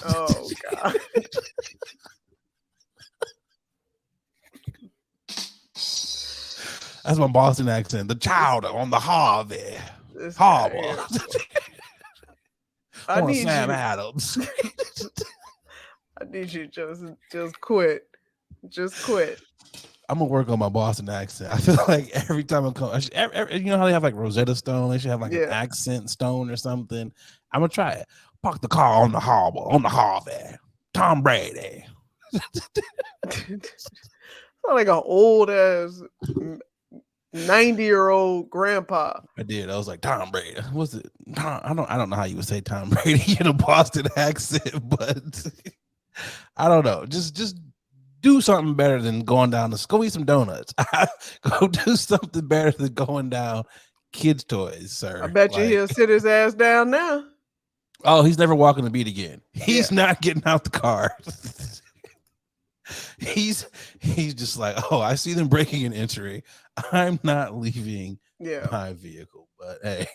Oh God. That's my Boston accent. The chowder on the Harvey. This Harbor. guy here. I I want need Sam you. Adams. I need you to just quit. Just quit. I'm gonna work on my Boston accent. I feel like every time I come, you know how they have like Rosetta Stone? They should have like an accent stone or something. I'm gonna try it. Park the car on the harbor, on the Harvey. Tom Brady. Sound like an old ass 90-year-old grandpa. I did. I was like, Tom Brady. What's it? Tom, I don't know how you would say Tom Brady in a Boston accent, but I don't know. Just do something better than going down the. Go eat some donuts. Go do something better than going down kids' toys, sir. I bet you he'll sit his ass down now. Oh, he's never walking the beat again. He's not getting out the car. He's just like, oh, I see them breaking and entering. I'm not leaving my vehicle. But hey,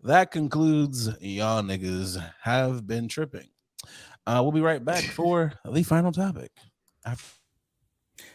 that concludes y'all niggas have been tripping. We'll be right back for the final topic.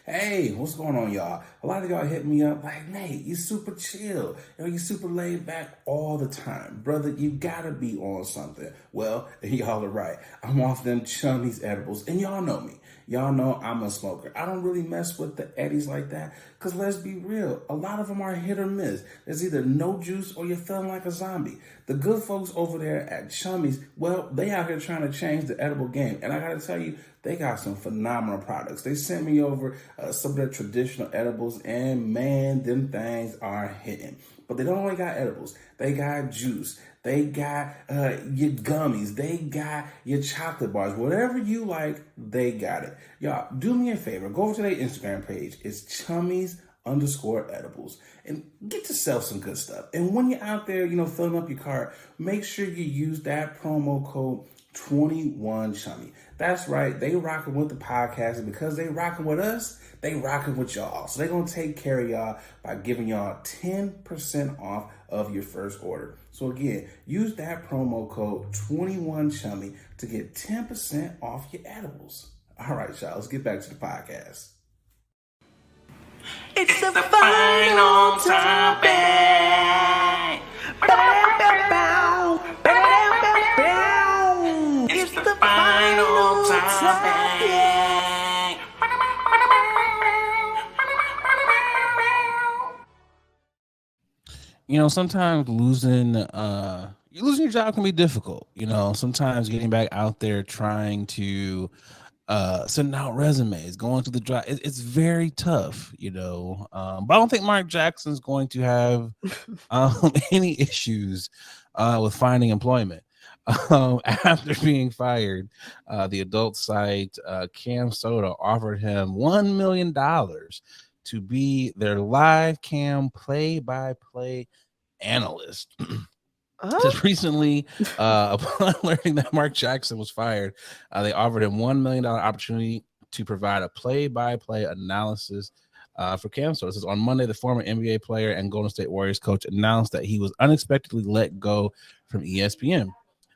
Hey, what's going on, y'all? A lot of y'all hit me up like, Nate, you super chill. You super laid back all the time. Brother, you gotta be on something. Well, y'all are right. I'm off them chummies edibles, and y'all know me. Y'all know I'm a smoker. I don't really mess with the eddies like that, because let's be real, a lot of them are hit or miss. There's either no juice or you're feeling like a zombie. The good folks over there at Chummies, well, they out here trying to change the edible game. And I gotta tell you, they got some phenomenal products. They sent me over some of their traditional edibles, and man, them things are hitting. But they don't only got edibles. They got juice. They got your gummies. They got your chocolate bars. Whatever you like, they got it. Y'all, do me a favor. Go over to their Instagram page. It's Chummies_edibles. And get yourself some good stuff. And when you're out there, filling up your cart, make sure you use that promo code 21Chummy. That's right. They rocking with the podcast, and because they rocking with us, they rocking with y'all. So they're going to take care of y'all by giving y'all 10% off of your first order. So again, use that promo code 21Chummy to get 10% off your edibles. All right, y'all, let's get back to the podcast. It's the final topic. It's the final topic. Sometimes losing your job can be difficult. Sometimes getting back out there trying to sending out resumes, going to the job, it's very tough, but I don't think Mark Jackson's going to have any issues with finding employment. After being fired, the adult site Cam Soda offered him $1 million to be their live cam play-by-play analyst. Just recently, upon learning that Mark Jackson was fired, they offered him $1 million opportunity to provide a play-by-play analysis for Cam Soda. It says on Monday, the former NBA player and Golden State Warriors coach announced that he was unexpectedly let go from ESPN.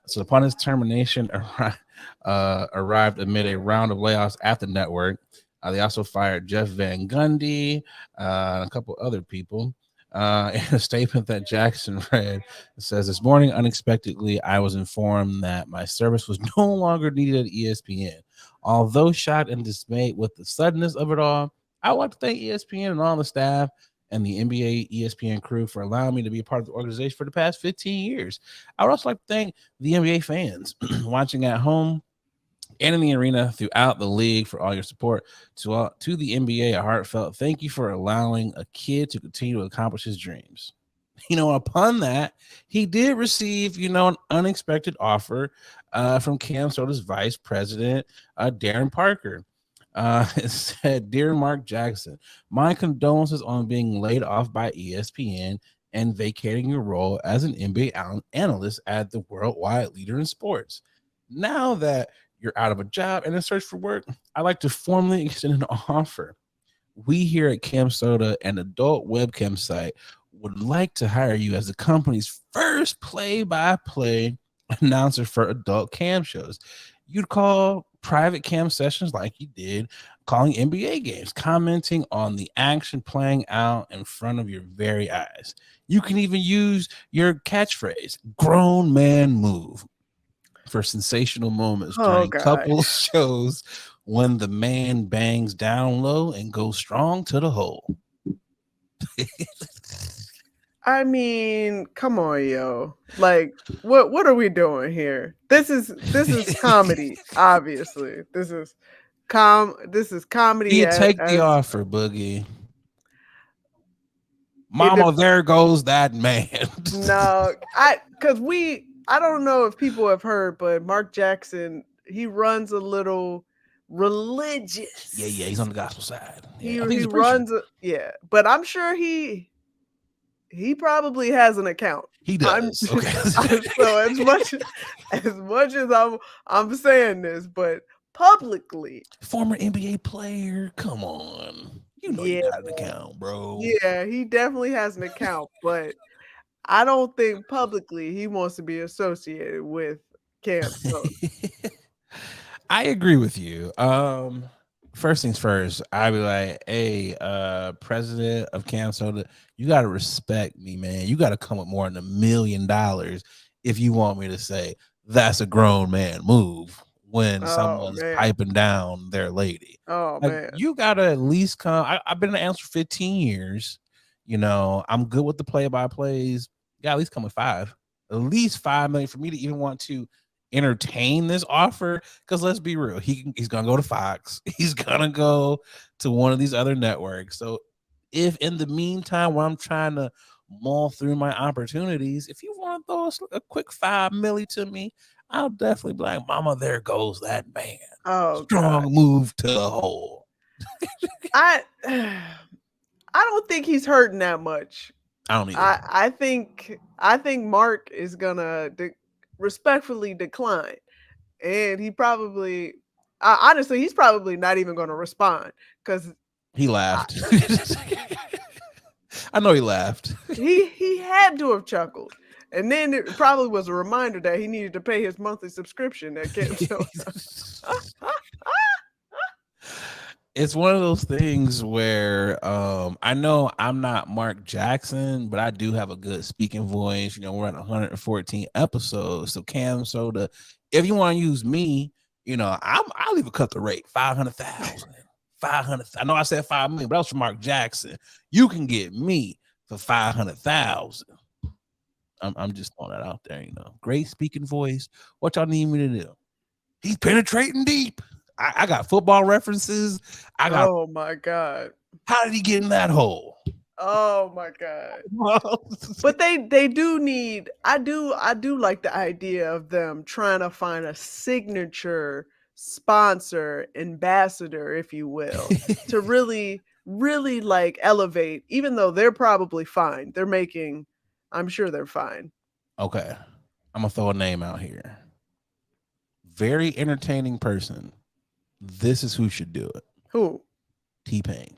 So upon his termination arrived amid a round of layoffs at the network. They also fired Jeff Van Gundy and a couple other people. In a statement that Jackson read, it says, this morning, unexpectedly, I was informed that my service was no longer needed at ESPN. Although shocked and dismayed with the suddenness of it all, I would like to thank ESPN and all the staff and the NBA ESPN crew for allowing me to be a part of the organization for the past 15 years. I would also like to thank the NBA fans watching at home and in the arena throughout the league for all your support. To the NBA, a heartfelt thank you for allowing a kid to continue to accomplish his dreams. Upon that, he did receive, an unexpected offer from Cam Soda's vice president, Darren Parker. It said, Dear Mark Jackson, my condolences on being laid off by ESPN and vacating your role as an NBA analyst at the worldwide leader in sports. Now that you're out of a job and in search for work, I'd like to formally extend an offer. We here at Cam Soda, an adult webcam site, would like to hire you as the company's first play-by-play announcer for adult cam shows. You'd call private cam sessions like you did calling NBA games, commenting on the action playing out in front of your very eyes. You can even use your catchphrase, grown man move, for sensational moments during couple shows when the man bangs down low and goes strong to the hole. I mean, come on, yo. Like, what are we doing here? This is comedy, obviously. This is comedy. You take the offer, Boogie. Mama, there goes that man. No, I don't know if people have heard, but Mark Jackson, he runs a little religious. Yeah, he's on the gospel side. Yeah, he runs, but I'm sure he probably has an account. He does. Okay. So as much as I'm saying this, but publicly, former NBA player, come on, you got an account, bro. Yeah, he definitely has an account, but I don't think publicly he wants to be associated with Cam Soda. I agree with you. First things first, I'd be like, hey, president of Cam Soda, you got to respect me, man. You got to come with more than $1 million if you want me to say that's a grown man move when someone's piping down their lady. Man. You got to at least come. I've been an answer for 15 years. I'm good with the play-by-plays. You got to at least come with at least $5 million for me to even want to entertain this offer, because let's be real, he's gonna go to Fox, he's gonna go to one of these other networks. So if in the meantime, while I'm trying to mull through my opportunities, if you want to throw a quick $5 million to me, I'll definitely be like, mama, there goes that man. Strong move to the hole. I don't think he's hurting that much. I don't either. I think Mark is gonna respectfully decline, and he probably honestly he's probably not even going to respond because he laughed. I know he laughed. He had to have chuckled, and then it probably was a reminder that he needed to pay his monthly subscription at Cam Soda. It's one of those things where I know I'm not Mark Jackson, but I do have a good speaking voice. We're at 114 episodes. So Cam Soda, if you want to use me, I'll even cut the rate. 500,000. 500. I know I said 5 million, but that was for Mark Jackson. You can get me for 500,000. I'm just throwing that out there. Great speaking voice. What y'all need me to do? He's penetrating deep. I got football references. Oh my God. How did he get in that hole? Oh my God. But they do need, I do like the idea of them trying to find a signature sponsor, ambassador, if you will, to really, really like elevate, even though they're probably fine. I'm sure they're fine. Okay. I'm gonna throw a name out here. Very entertaining person. This is who should do it. Who? T-Pain.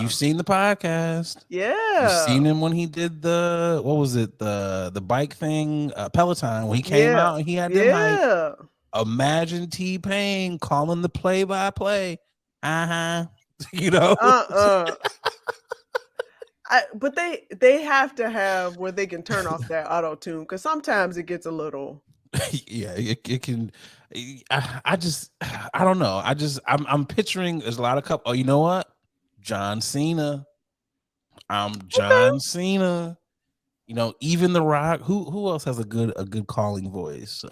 You've seen the podcast. Yeah. You've seen him when he did the what was it the bike thing, Peloton, when he came Yeah. out and he had them hype. Yeah. Imagine T-Pain calling the play-by-play. You know. But they have to have where they can turn off that auto tune because sometimes it gets a little. Yeah, it can. I don't know. I'm picturing there's a lot of couple. Oh, you know what? John Cena. John Cena. You know, even The Rock. Who else has a good calling voice?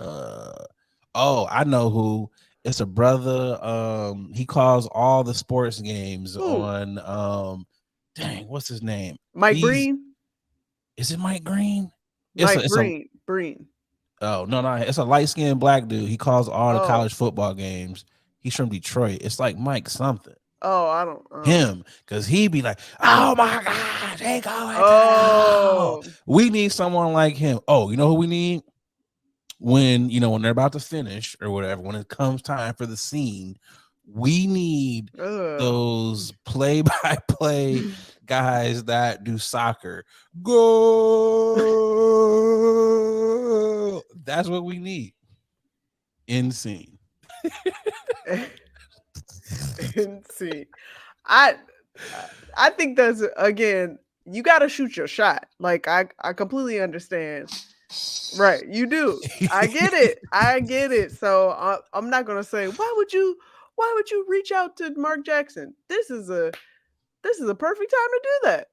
Oh, I know who. It's a brother. He calls all the sports games on. Dang, what's his name? Mike Breen. Is it Mike Green? Breen. Oh, no, it's a light-skinned black dude. He calls all the college football games. He's from Detroit. It's like Mike something. Oh, I don't. Him, because he'd be like, oh my God, they going. We need someone like him. Oh, you know who we need? When they're about to finish or whatever, when it comes time for the scene, we need those play-by-play guys that do soccer. Go! That's what we need. In scene. In scene. I think that's, again, you got to shoot your shot. Like I completely understand. Right, you do. I get it. So I'm not gonna say why would you reach out to Mark Jackson? This is a perfect time to do that.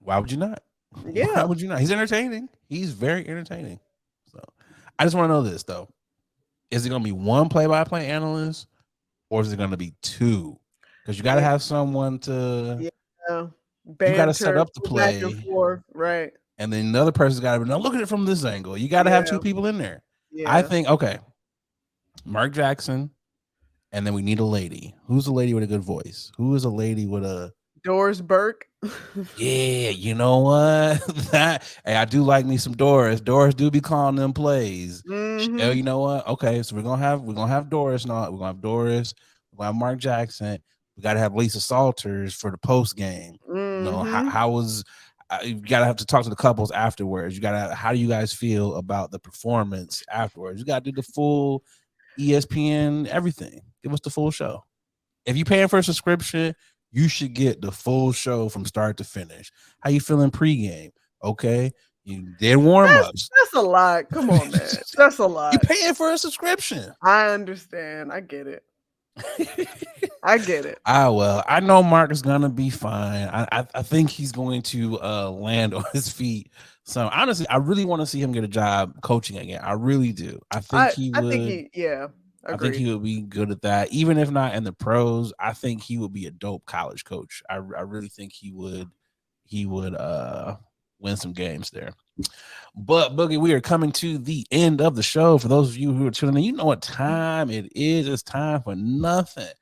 Why would you not? Yeah. Why would you not? He's entertaining. He's very entertaining. So I just want to know this though. Is it gonna be one play-by-play analyst or is it gonna be two? Because you gotta have someone to you gotta set up the play. Back and forth, right. And then the other person's got to be, now look at it from this angle. You got to have two people in there. Yeah. I think, okay, Mark Jackson, and then we need a lady. Who's a lady with a good voice? Who is a lady with a... Doris Burke. Yeah, you know what? Hey, I do like me some Doris. Doris do be calling them plays. Mm-hmm. You know what? Okay, so we're gonna have Doris now. We're gonna have Doris. We're gonna have Mark Jackson. We got to have Lisa Salters for the post game. Mm-hmm. You know, how was... you gotta have to talk to the couples afterwards. How do you guys feel about the performance afterwards? You gotta do the full ESPN everything. Give us the full show. If you're paying for a subscription, you should get the full show from start to finish. How you feeling pregame? Okay, you did warm-ups. That's a lot. Come on, man. That's a lot. You're paying for a subscription. I understand. I get it. I get it. Well, I know Mark is gonna be fine. I think he's going to land on his feet. So honestly, I really want to see him get a job coaching again. I really do. I think he would. I think he would be good at that. Even if not in the pros, I think he would be a dope college coach. I really think he would win some games there. But Boogie, we are coming to the end of the show. For those of you who are tuning in, you know what time it is. It's time for Nothing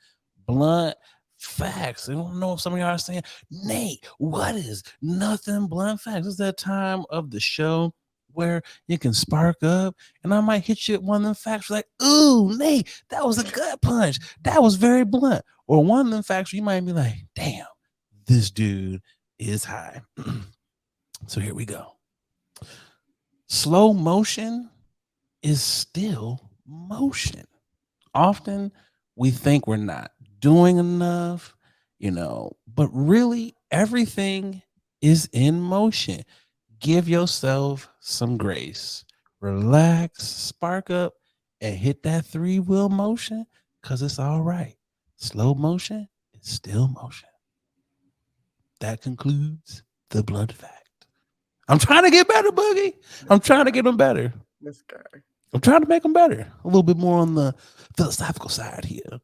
Blunt Facts. I don't know if some of y'all are saying, Nate, what is Nothing Blunt Facts? It's that time of the show where you can spark up and I might hit you at one of them facts like, ooh, Nate, that was a gut punch. That was very blunt. Or one of them facts where you might be like, damn, this dude is high. So here we go. Slow motion is still motion. Often we think we're not doing enough, but really everything is in motion. Give yourself some grace. Relax, spark up, and hit that 3-wheel motion because it's all right. Slow motion is still motion. That concludes the Blunt Fact. I'm trying to get better, Boogie. I'm trying to get them better. This guy. I'm trying to make them better. A little bit more on the philosophical side here.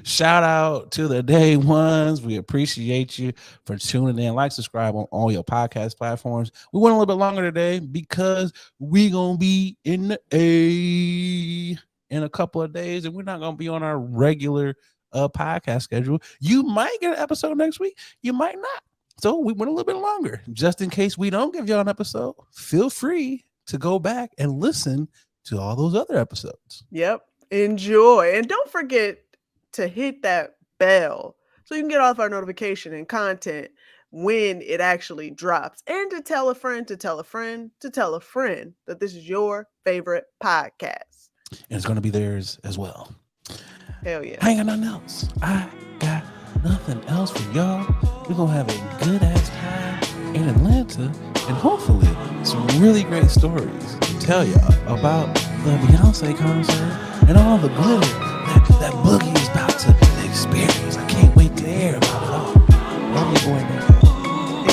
Shout out to the day ones. We appreciate you for tuning in. Like, subscribe on all your podcast platforms. We went a little bit longer today because we gonna be in the A in a couple of days, and we're not gonna be on our regular podcast schedule. You might get an episode next week. You might not. So we went a little bit longer. Just in case we don't give y'all an episode, feel free to go back and listen to all those other episodes. Yep. Enjoy. And don't forget to hit that bell so you can get all of our notification and content when it actually drops, and to tell a friend to tell a friend to tell a friend that this is your favorite podcast. And it's going to be theirs as well. Hell yeah. I ain't got nothing else. I got nothing else for y'all. We're going to have a good ass time in Atlanta, and hopefully some really great stories to tell y'all about the Beyonce concert and all the glitter that Boogie is about to experience. I can't wait to hear about it all. I'm your boy, Nick.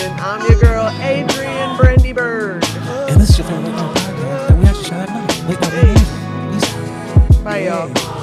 And I'm your girl, Adrian Brandy Bird. And this is your favorite podcast that we actually shot at night. Late night. Peace out. Bye, y'all.